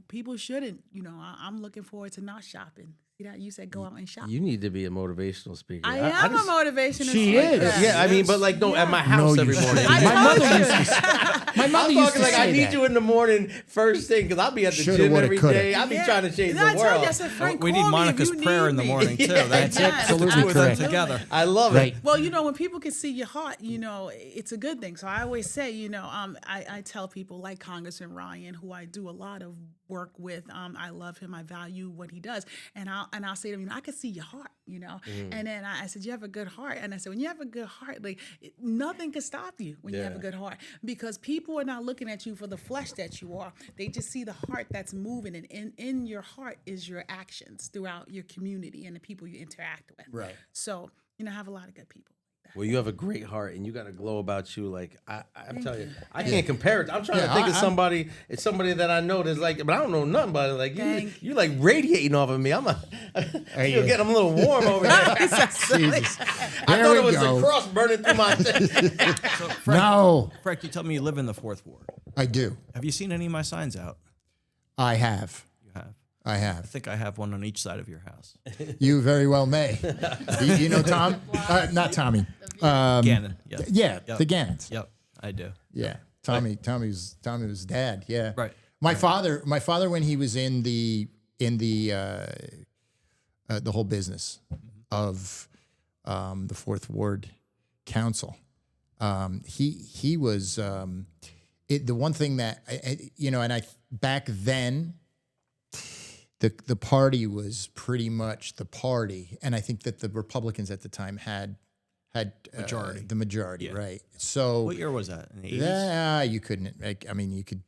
People shouldn't. I'm looking forward to not shopping. You said go out and shop. You need to be a motivational speaker. I am a motivational She speaker. is. Yeah, I mean, but like, no, at my house No, every you morning. shouldn't. I My told mother you. used to. My mother I'm used talking to like I say need that. you in the morning first thing because I'll be at the Shoulda, gym woulda, every coulda. day. I'll be trying to change I the told you, I world. said, Frank, We need call me if Monica's you prayer need in the me. morning too. That's Yes. absolutely the two of them correct. together. I love Right. it. Well, when people can see your heart, it's a good thing. So I always say, I tell people like Congressman Ryan, who I do a lot of work with. I love him. I value what he does. And I'll say to him, I can see your heart, And then I said, you have a good heart. And I said, when you have a good heart, nothing can stop you when you have a good heart, because people are not looking at you for the flesh that you are. They just see the heart that's moving, and in your heart is your actions throughout your community and the people you interact with. Right. So, have a lot of good people. Well, you have a great heart, and you got a glow about you. Like I'm telling you, I can't compare it. I'm trying to think of somebody. It's somebody that I know that's like, but I don't know nothing about it. Like you like radiating off of me. I'm you're getting a little warm over here. Jesus. I There thought we it was go. the cross burning through my thing. No, Frank, you tell me you live in the 4th Ward. I do. Have you seen any of my signs out? I have. You have. I I have. think I have one on each side of your house. You very well may. you know Tom? Not Tommy. Gannon. Yes. Yeah, Yep. the Gannons. Yep. I do. Yeah, Tommy was dad. Yeah, Right. My father, when he was in the whole business of the 4th Ward Council, he was the one thing that and I back then. The party was pretty much the party, and I think that the Republicans at the time had Majority. the majority, Yeah. right? So What year was that? In the 80s? yeah, you couldn't. I mean, you could.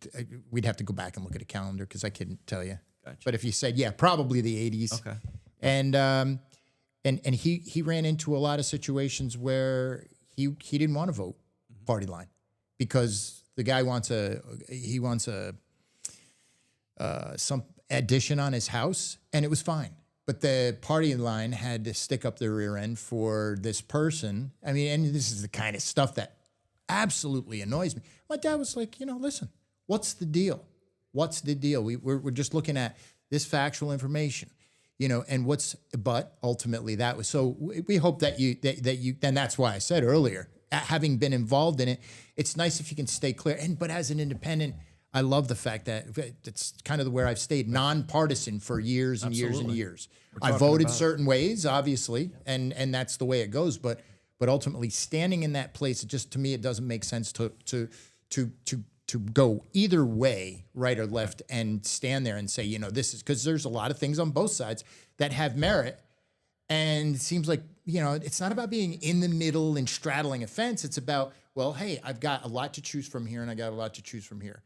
We'd have to go back and look at a calendar because I couldn't tell you. Gotcha. But if you said, yeah, probably the 80s. Okay. And he ran into a lot of situations where he didn't want to vote party line because the guy wants some addition on his house, and it was fine. But the party line had to stick up their rear end for this person. I mean, and this is the kind of stuff that absolutely annoys me. My dad was like, listen, what's the deal? What's the deal? We're just looking at this factual information, and but ultimately that was, so we hope that you, and that's why I said earlier, having been involved in it, it's nice if you can stay clear. But as an independent, I love the fact that it's kind of where I've stayed nonpartisan for years and years and years. I voted certain ways, obviously, and that's the way it goes. But ultimately, standing in that place, to me, it doesn't make sense to go either way, right or left, and stand there and say, this is, because there's a lot of things on both sides that have merit. And it seems like, it's not about being in the middle and straddling a fence. It's about, well, hey, I've got a lot to choose from here, and I got a lot to choose from here.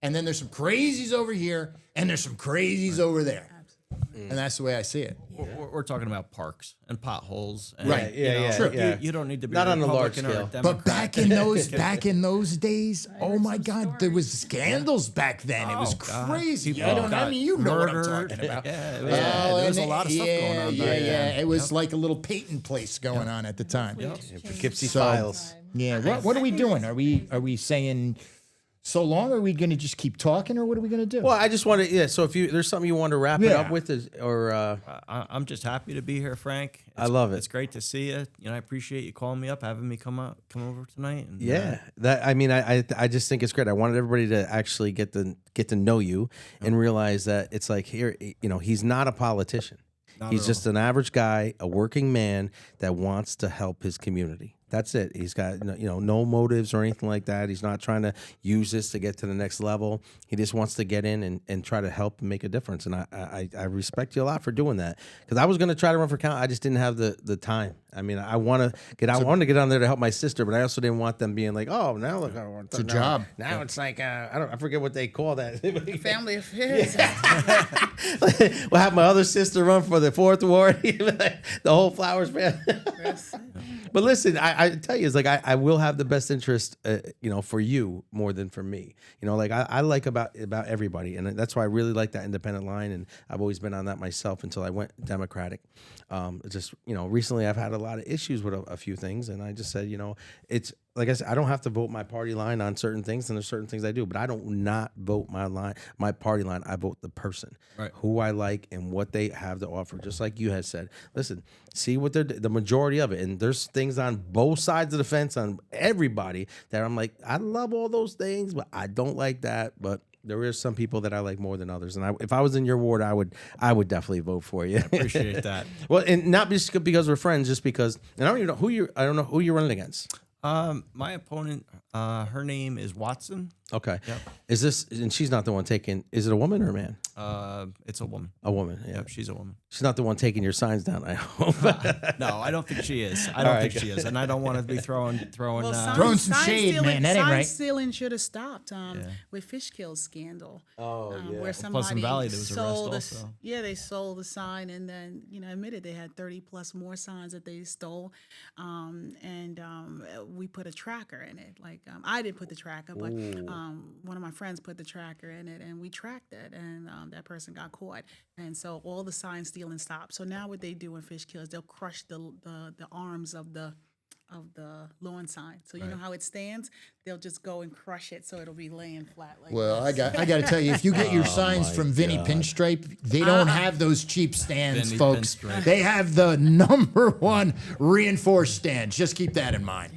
And then there's some crazies over here, and there's some crazies over there. And that's the way I see it. We're talking about parks and potholes. And, Right. Yeah, True. yeah. You don't need to be Not a on a large Republican or a scale. Democrat. But back in those days, oh my God, there was scandals back then. It was God. crazy. People I know what I'm murdered. talking about. Yeah, it was Oh, a lot of stuff going on. Yeah, back yeah. then. It was like a little Peyton place going on at the time. Poughkeepsie So- Files. Yeah. What are we doing? Are we saying so long? Are we going to just keep talking, or what are we going to do? Well, I just wanted, so if there's something you want to wrap it Yeah. up with, I'm just happy to be here, Frank. I love it. It's great to see you. I appreciate you calling me up, having me come over tonight. And, I just think it's great. I wanted everybody to actually get to know you and realize that it's like here, he's not a politician. He's just an average guy, a working man that wants to help his community. That's it. He's got no motives or anything like that. He's not trying to use this to get to the next level. He just wants to get in and try to help and make a difference. And I respect you a lot for doing that, because I was going to try to run for council. I just didn't have the time. I mean, I want to get out. I wanted to get on there to help my sister, but I also didn't want them being like, oh, now look, It's a job. Now it's like I forget what they call that. Family affairs. We'll have my other sister run for the 4th ward, the whole Flowers family. But listen, I tell you, it's like I will have the best interest, for you more than for me. Like I like about everybody, and that's why I really like that independent line, and I've always been on that myself until I went Democratic. Just recently I've had a lot of issues with a few things, and I just said, it's like I said, I don't have to vote my party line on certain things, and there's certain things I do, but I don't not vote my party line. I vote the person, Right. who I like and what they have to offer. Just like you had said, listen, see what the majority of it, and there's things on both sides of the fence on everybody that I'm like, I love all those things, but I don't like that. But there is some people that I like more than others, and if I was in your ward, I would definitely vote for you. I appreciate that. Well, and not just because we're friends, just because, and I don't even know I don't know who you're running against. My opponent, her name is Watson. Okay. Yep. Is this, and she's not the one taking, is it a woman or a man? It's a woman. A woman, yeah. Yep, she's a woman. She's not the one taking your signs down, I hope. No, I don't think she is. I don't think she is, and I don't want to be throwing. Well, Throwing some shade, man. That ain't sign right. stealing should have stopped with Fishkill scandal. Oh, yeah. Where somebody Pleasant Valley, there was a arrest sold also. they sold the sign and then admitted they had 30 plus more signs that they stole, and we put a tracker in it. Like I didn't put the tracker, but one of my friends put the tracker in it, and we tracked it, and that person got caught, and so all the sign stealing stopped. So now what they do in Fishkill is they'll crush the arms of the lawn sign. So you know how it stands? They'll just go and crush it so it'll be laying flat like Well, this. I got to tell you, if you get your signs from Vinny Pinstripe, they don't have those cheap stands, Vinny folks. Pinstripe. They have the #1 reinforced stands. Just keep that in mind.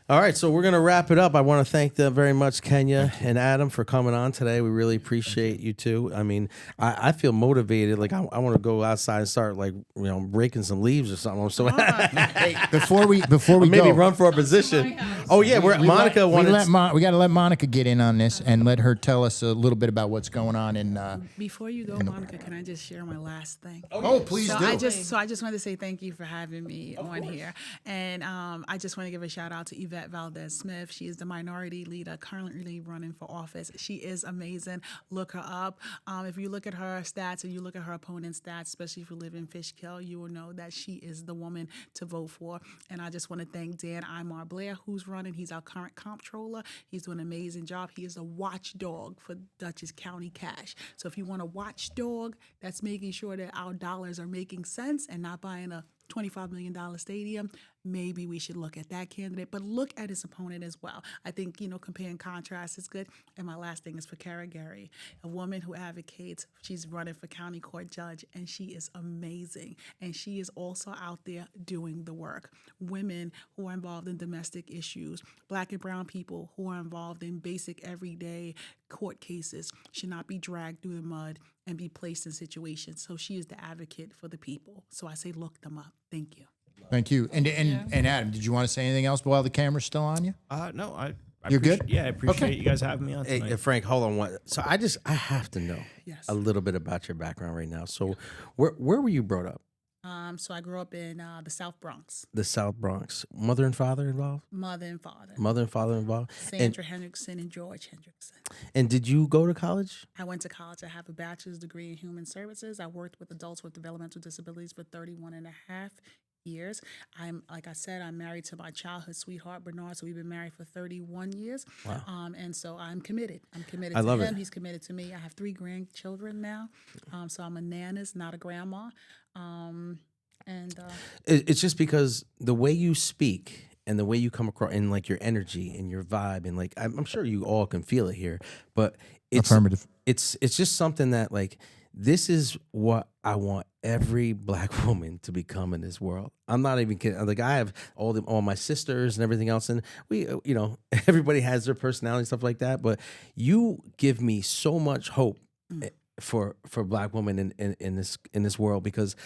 All right, so we're going to wrap it up. I want to thank them very much, Kenya and Adam, for coming on today. We really appreciate you too. I mean, I feel motivated. Like I want to go outside and start raking some leaves or something. So Before we maybe go, run for a position. Oh yeah, Monica wanted. We got to let Monica get in on this and let her tell us a little bit about what's going on in. Before you go, Monica, can I just share my last thing? Oh, please So do. I just wanted to say thank you for having me on here, and I just want to give a shout out to Yvette Valdez-Smith. She is the minority leader currently running for office. She is amazing. Look her up. If you look at her stats and you look at her opponent's stats, especially if you live in Fishkill, you will know that she is the woman to vote for. And I just want to thank Dan Imar Blair, who's running. He's our current comptroller. He's doing an amazing job. He is a watchdog for Dutchess County Cash. So if you want a watchdog that's making sure that our dollars are making sense and not buying a $25 million stadium, maybe we should look at that candidate, but look at his opponent as well. I think, compare and contrast is good. And my last thing is for Kara Gary, a woman who advocates. She's running for county court judge, and she is amazing. And she is also out there doing the work. Women who are involved in domestic issues, Black and brown people who are involved in basic everyday court cases should not be dragged through the mud and be placed in situations. So she is the advocate for the people. So I say look them up. Thank you. Thank you. And Adam, did you want to say anything else while the camera's still on you? No, I You're good? Yeah, I appreciate Okay. you guys having me on Hey, tonight. Frank, hold on one. So I have to know Yes. a little bit about your background right now. So where were you brought up? So I grew up in the South Bronx. The South Bronx. Mother and father involved? Mother and father. Mother and father involved. Sandra Hendrickson and George Hendrickson. And did you go to college? I went to college. I have a bachelor's degree in human services. I worked with adults with developmental disabilities for 31 and a half years. Like I said, I'm married to my childhood sweetheart, Bernard. So we've been married for 31 years. Wow. And so I'm committed. I'm committed I to love him. it. He's committed to me. I have 3 grandchildren now. So I'm a nana's, not a grandma. It's just because the way you speak and the way you come across and like your energy and your vibe and like I'm sure you all can feel it here, but it's Affirmative. It's just something that like this is what I want every Black woman to become in this world. I'm not even kidding. Like I have all my sisters and everything else, and we everybody has their personality and stuff like that. But you give me so much hope for Black women in this world because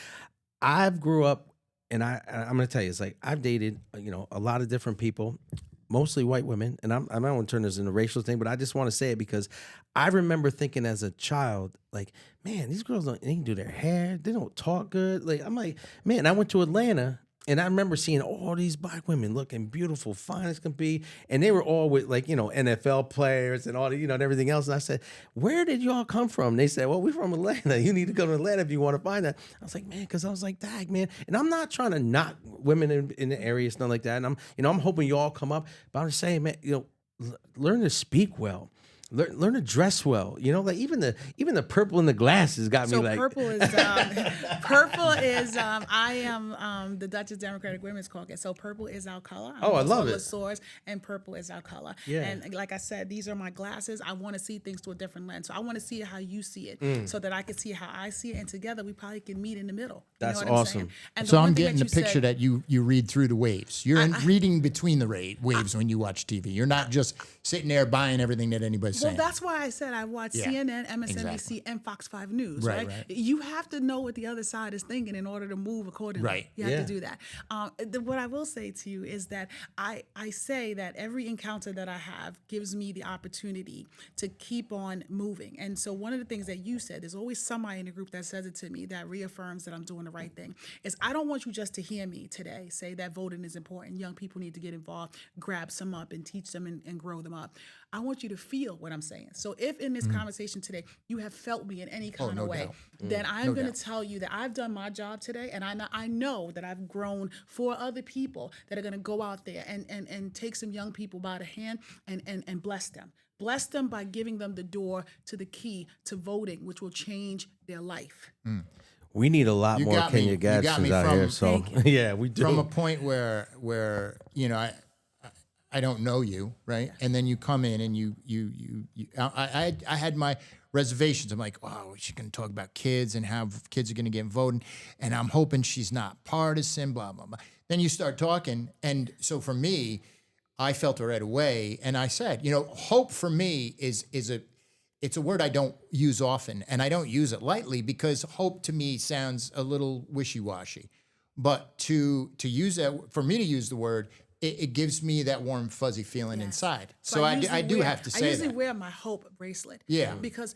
I've grew up and I'm gonna tell you, it's like I've dated, a lot of different people, mostly white women, and I don't want to turn this into a racial thing, but I just want to say it because I remember thinking as a child, like, man, these girls they can do their hair, they don't talk good. Like, I'm like, man, I went to Atlanta. And I remember seeing all these black women looking beautiful, fine as can be. And they were all with NFL players and all the, and everything else. And I said, where did y'all come from? They said, well, we're from Atlanta. You need to come to Atlanta if you want to find that. I was like, man, because I was like, dag, man. And I'm not trying to knock women in the area, stuff like that. And I'm hoping you all come up. But I'm just saying, man, learn to speak well. Learn to dress well. Like even the purple in the glasses got me like. Purple is I am the Dutchess Democratic Women's Caucus. So purple is our color. I love it. Source, and purple is our color. Yeah. And like I said, these are my glasses. I want to see things through a different lens. So I want to see how you see it, so that I can see how I see it, and together we probably can meet in the middle. That's what I'm awesome. saying? And So the one I'm thing getting that the you picture said- that you read through the waves. You're reading between the waves when you watch TV. You're not just sitting there buying everything that anybody's Well, saying. that's why I said I watch Yeah, CNN, MSNBC, exactly. and Fox 5 News. Right, Right, right. You have to know what the other side is thinking in order to move accordingly. Right. You have Yeah. to do that. What I will say to you is that I say that every encounter that I have gives me the opportunity to keep on moving. And so one of the things that you said, there's always somebody in the group that says it to me that reaffirms that I'm doing the right thing, is I don't want you just to hear me today say that voting is important. Young people need to get involved, grab some up and teach them and grow them up. I want you to feel what I'm saying. So if in this conversation today you have felt me in any kind no of way, doubt. then I'm No going to doubt. tell you that I've done my job today, and I know that I've grown for other people that are going to go out there and take some young people by the hand and bless them. Bless them by giving them the door to the key to voting, which will change their life. We need a lot You more got me- Kenya you got Gadsdens me out from- here. So yeah, we do. From a point where I don't know you, right? And then you come in and I had my reservations. I'm like, wow, she's going to talk about kids and how kids are going to get voting, and I'm hoping she's not partisan, blah blah blah. Then you start talking, and so for me, I felt her right away, and I said, hope for me is it's a word I don't use often, and I don't use it lightly because hope to me sounds a little wishy-washy. But to use that, for me to use the word, it gives me that warm, fuzzy feeling inside. So I do have to say I usually that. wear my hope bracelet. Yeah. Because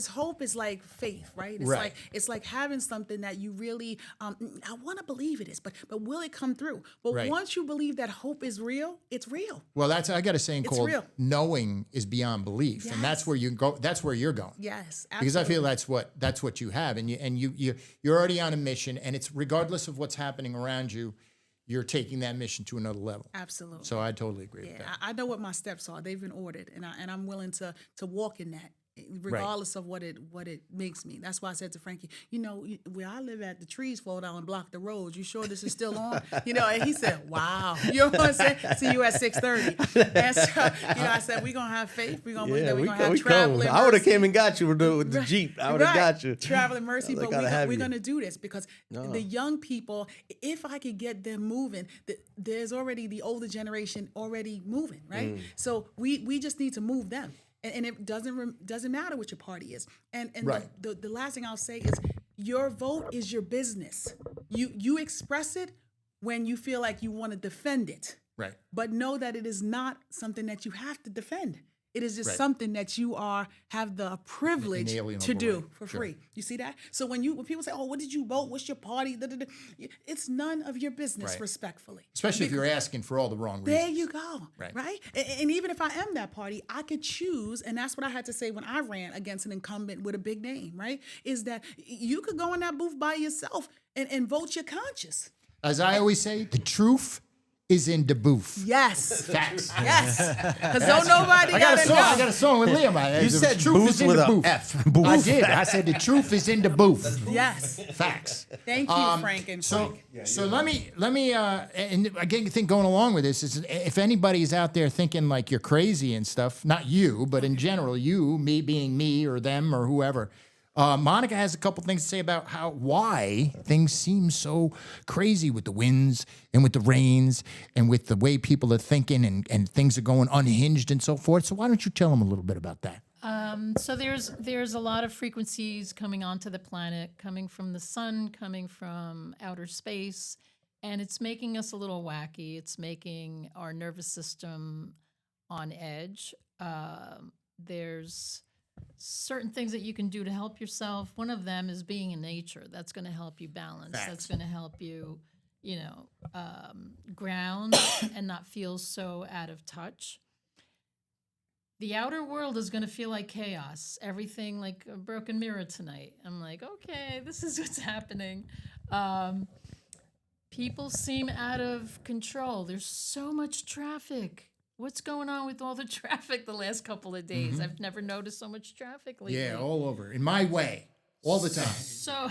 hope is like faith, right? Right. It's like having something that you really I want to believe it is, but will it come through? But Right. once you believe that hope is real, it's real. Well, I got a saying It's called real. knowing is beyond belief, and that's Yes. where you go. That's where you're going. Yes, Because I feel absolutely. that's what you have, and you're already on a mission, and it's regardless of what's happening around you, you're taking that mission to another level. Absolutely. So I totally agree with Yeah, that. I know what my steps are. They've been ordered, and I'm willing to walk in that, regardless of what it makes me. That's why I said to Frankie, where I live at, the trees fall down and block the roads. You sure this is still on? And he said, "Wow." You know what I'm saying? See you at 6:30. And so, I said, we're gonna have faith. We're gonna believe that we're gonna have traveling. I would have mercy. came and got you with the Jeep. I would have Right. got you. Traveling mercy, I was but like, gotta have we're you. going to do this because the young people, if I could get them moving, there's already the older generation already moving, right? So we just need to move them. And it doesn't matter what your party is. And Right. the last thing I'll say is your vote is your business. You express it when you feel like you want to defend it. Right. But know that it is not something that you have to defend. It is just Right. something that you have the privilege Inalienable to do right. for Sure. free. You see that? So when people say, "Oh, what did you vote? What's your party?" Da, da, da," it's none of your business, Right. respectfully. Especially if you're asking for all the wrong There reasons. you go. Right. And even if I am that party, I could choose, and that's what I had to say when I ran against an incumbent with a big name, right? Is that you could go in that booth by yourself and vote your conscience. As I always say, the truth is in the booth. Yes. Facts. Yes. Because don't nobody I got gotta a song. know. I got a song with Liam. You The said truth booth is in with the a booth. F. I Booth. did. I said the truth is in the booth. Yes. Facts. Thank you, Frank and So, Frank. so let me, and again, I think going along with this is if anybody's out there thinking like you're crazy and stuff, not you, but in general, you, me being me or them or whoever, Monica has a couple things to say about why things seem so crazy with the winds and with the rains and with the way people are thinking and things are going unhinged and so forth. So why don't you tell them a little bit about that? So there's a lot of frequencies coming onto the planet, coming from the sun, coming from outer space, and it's making us a little wacky. It's making our nervous system on edge. There's certain things that you can do to help yourself. One of them is being in nature. That's going to help you balance. That's going to help you, ground and not feel so out of touch. The outer world is going to feel like chaos. Everything like a broken mirror tonight. I'm like, okay, this is what's happening. People seem out of control. There's so much traffic. What's going on with all the traffic the last couple of days? I've never noticed so much traffic lately. Yeah, all over. In my way. All the time. So,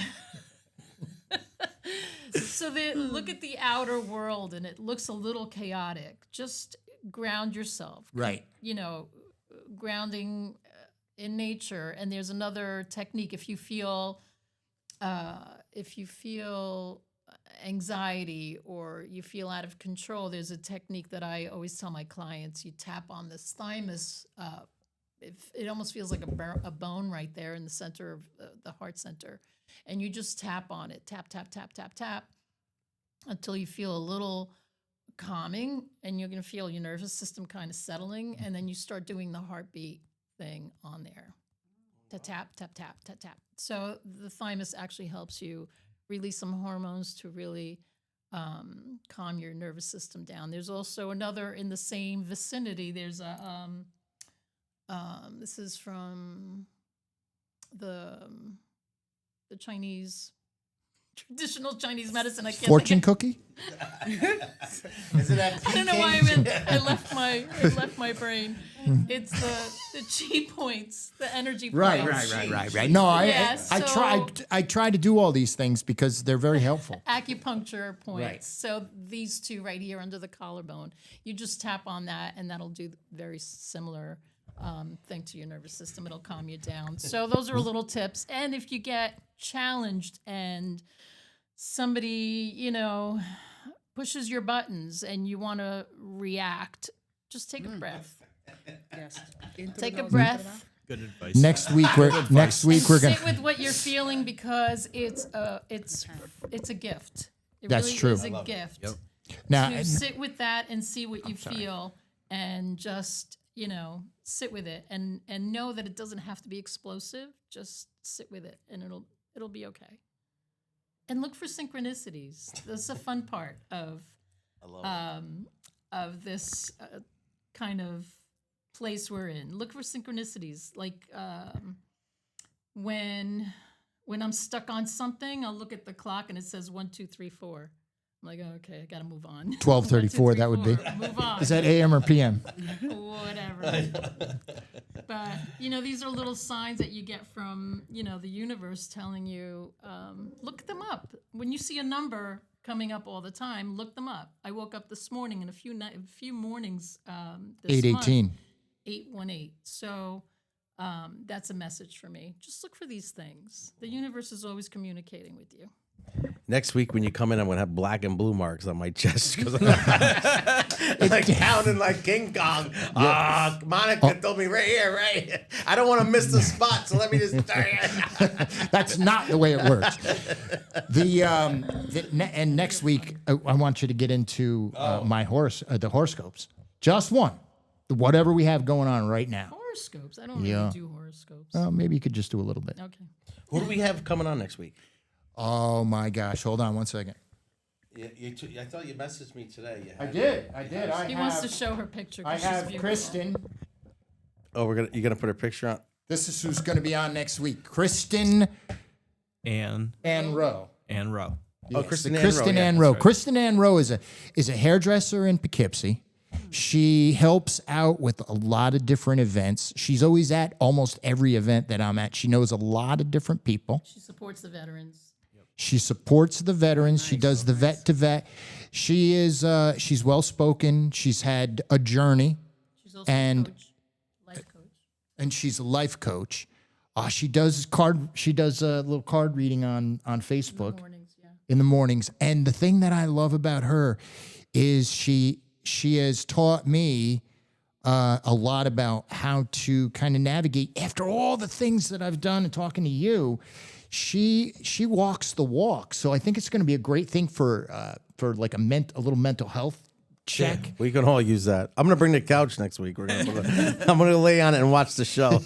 look at the outer world, and it looks a little chaotic. Just ground yourself. Right. Grounding in nature. And there's another technique. If you feel anxiety or you feel out of control, there's a technique that I always tell my clients. You tap on this thymus. It almost feels like a bone right there in the center of the heart center. And you just tap on it. Tap, tap, tap, tap, tap until you feel a little calming, and you're going to feel your nervous system kind of settling. And then you start doing the heartbeat thing on there. Tap, tap, tap, tap, tap. So the thymus actually helps you release some hormones to really calm your nervous system down. There's also another in the same vicinity. There's a, this is from the Chinese, traditional Chinese medicine. I can't Fortune think cookie? Is it that I don't know why I left my brain. It's the chi points, the energy points. Right. No, Yeah, I try to do all these things because they're very helpful. Acupuncture points. Right. So these two right here under the collarbone, you just tap on that, and that'll do very similar thing to your nervous system. It'll calm you down. So those are little tips. And if you get challenged and somebody, pushes your buttons and you want to react, just take a breath. Yes. Take a breath. Good advice. Next week we're gonna Sit with what you're feeling, because it's a gift. It That's really true. is a gift. Yep. now. To sit with that and see what you feel, and just sit with it, and know that it doesn't have to be explosive. Just sit with it, and it'll be okay. And look for synchronicities. That's a fun part of this kind of place we're in. Look for synchronicities. Like when I'm stuck on something, I'll look at the clock and it says 1, 2, 3, 4. I'm like, oh, okay, I gotta move on. 12:34, that would be. Move on. Is that AM or PM? Whatever. But these are little signs that you get from the universe telling you. Look them up. When you see a number coming up all the time, look them up. I woke up this morning, and a few mornings this 818. month, 818. So that's a message for me. Just look for these things. The universe is always communicating with you. Next week when you come in, I'm gonna have black and blue marks on my chest because I'm like counting like King Kong. Monica told me right here, right? I don't want to miss the spot, so let me just tell you. That's not the way it works. And next week I want you to get into the horoscopes. Just one, whatever we have going on right now. Horoscopes. I don't really do horoscopes. Maybe you could just do a little bit. Okay. Who do we have coming on next week? Oh my gosh! Hold on one second. I thought you messaged me today. I did. He wants to show her picture. 'cause I she's have beautiful. Kristen. Oh, you're gonna put a picture on. This is who's going to be on next week. Kristen Ann Rowe. Rowe. Oh, Kristen Ann Kristen Rowe, yeah, Ann that's Rowe. right. Kristen Ann Rowe is a hairdresser in Poughkeepsie. She helps out with a lot of different events. She's always at almost every event that I'm at. She knows a lot of different people. She supports the veterans. She supports the veterans. She does the vet to vet. She is she's well spoken. She's had a journey, She's also And- a coach, life coach. and she's a life coach. She does a little card reading on Facebook Mornings, yeah. in the mornings. And the thing that I love about her is she has taught me a lot about how to kind of navigate after all the things that I've done and talking to you. She walks the walk. So I think it's going to be a great thing for for like a little mental health check. We can all use that. I'm gonna bring the couch next week. I'm gonna lay on it and watch the show.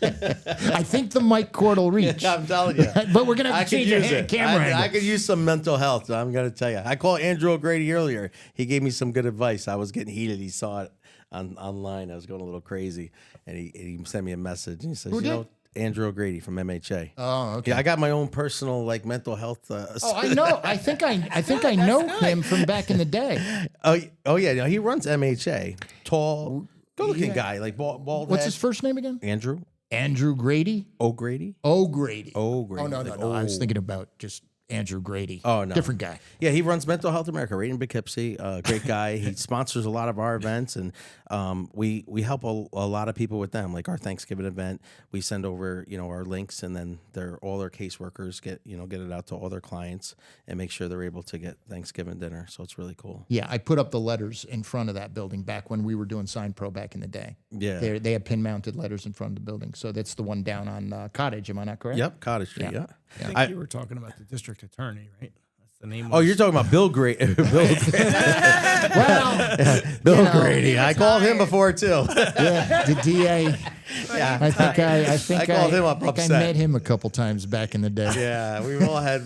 I think the mic cord will reach. I'm telling you. But we're gonna have I to could change your use it. camera I angle. could use some mental health. I'm gonna tell you. I called Andrew O'Grady earlier. He gave me some good advice. I was getting heated. He saw it online. I was going a little crazy, and he sent me a message. And he says, Who "You did? know, Andrew O'Grady from MHA." Oh, okay. Yeah, I got my own personal like mental health. Oh, I know. I think I know him from back in the day. Oh yeah. No, he runs MHA. Tall, good-looking guy, like bald. What's head. his first name again? Andrew Andrew Grady. O'Grady. O'Grady. O'Grady. Oh no, like, I was thinking about just Andrew Grady. Oh, no. Different guy. Yeah, he runs Mental Health America right in Poughkeepsie. Great guy. He sponsors a lot of our events, and we help a lot of people with them. Like our Thanksgiving event, we send over our links, and then all their caseworkers get it out to all their clients and make sure they're able to get Thanksgiving dinner. So it's really cool. Yeah, I put up the letters in front of that building back when we were doing Sign Pro back in the day. Yeah. They had pin mounted letters in front of the building. So that's the one down on Cottage. Am I not correct? Yep, Cottage Street. Yeah. I think you were talking about the district attorney, right? That's the name. Oh, you're talking about Bill Grady. Bill Grady. I called him before too. Yeah, the DA. Yeah, I think I called him up I upset. met him a couple times back in the day. Yeah, we've all had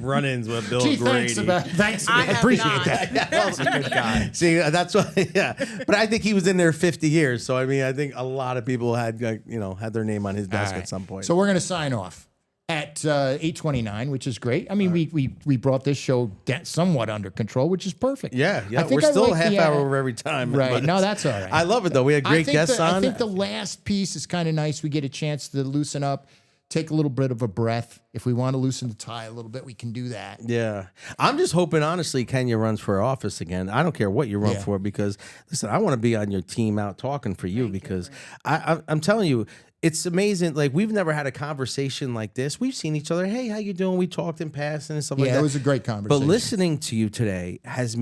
run-ins with Bill Gee, Grady. thanks. I I have appreciate not. that. That was a good guy. See, that's why. Yeah, but I think he was in there 50 years. So I mean, I think a lot of people had had their name on his desk All right. at some point. So we're going to sign off at 8:29, which is great. I mean, we brought this show somewhat under control, which is perfect. yeah, I think we're I still like a half the, hour over every time. Right. but No, it's- that's all right. I love it though. We had great guests on. I think the last piece is kind of nice. We get a chance to loosen up, take a little bit of a breath. If we want to loosen the tie a little bit, we can do that. Yeah. I'm just hoping, honestly, Kenya runs for office again. I don't care what you run Yeah. for because, listen, I want to be on your team out talking for you because I'm telling you, it's amazing. Like, we've never had a conversation like this. We've seen each other. Hey, how you doing? We talked in passing and stuff like Yeah, that. it was a great But conversation. listening to you today has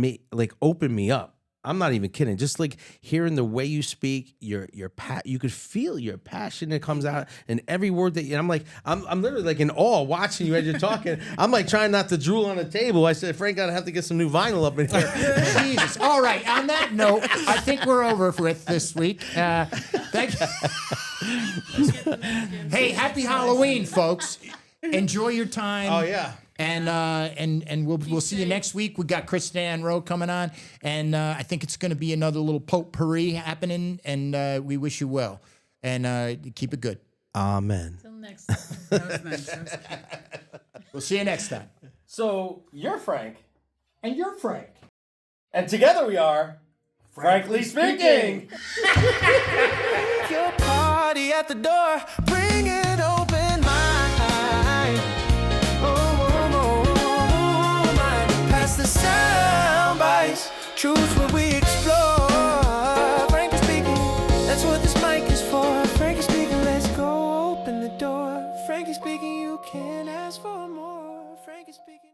opened me up. I'm not even kidding. Just like hearing the way you speak, you could feel your passion that comes out in every word that I'm literally like in awe watching you as you're talking. I'm like trying not to drool on the table. I said, Frank, I have to get some new vinyl up in here. Jesus. All right. On that note, I think we're over with this week. Thank you. Hey, happy Halloween, folks. Enjoy your time. Oh yeah. And we'll see you next week. We got Kristen Ann Rowe coming on, and I think it's going to be another little potpourri happening. And we wish you well, and keep it good. Amen. Till next time. That was nice. That was good. We'll see you next time. So you're Frank, And you're Frank. and together we are, frankly speaking. Your party at the door, bring it open mind. Past the sound bites, truths where we explore. Frankly speaking, that's what this mic is for. Frankly speaking, let's go open the door. Frankly speaking, you can't ask for more. Frankly speaking.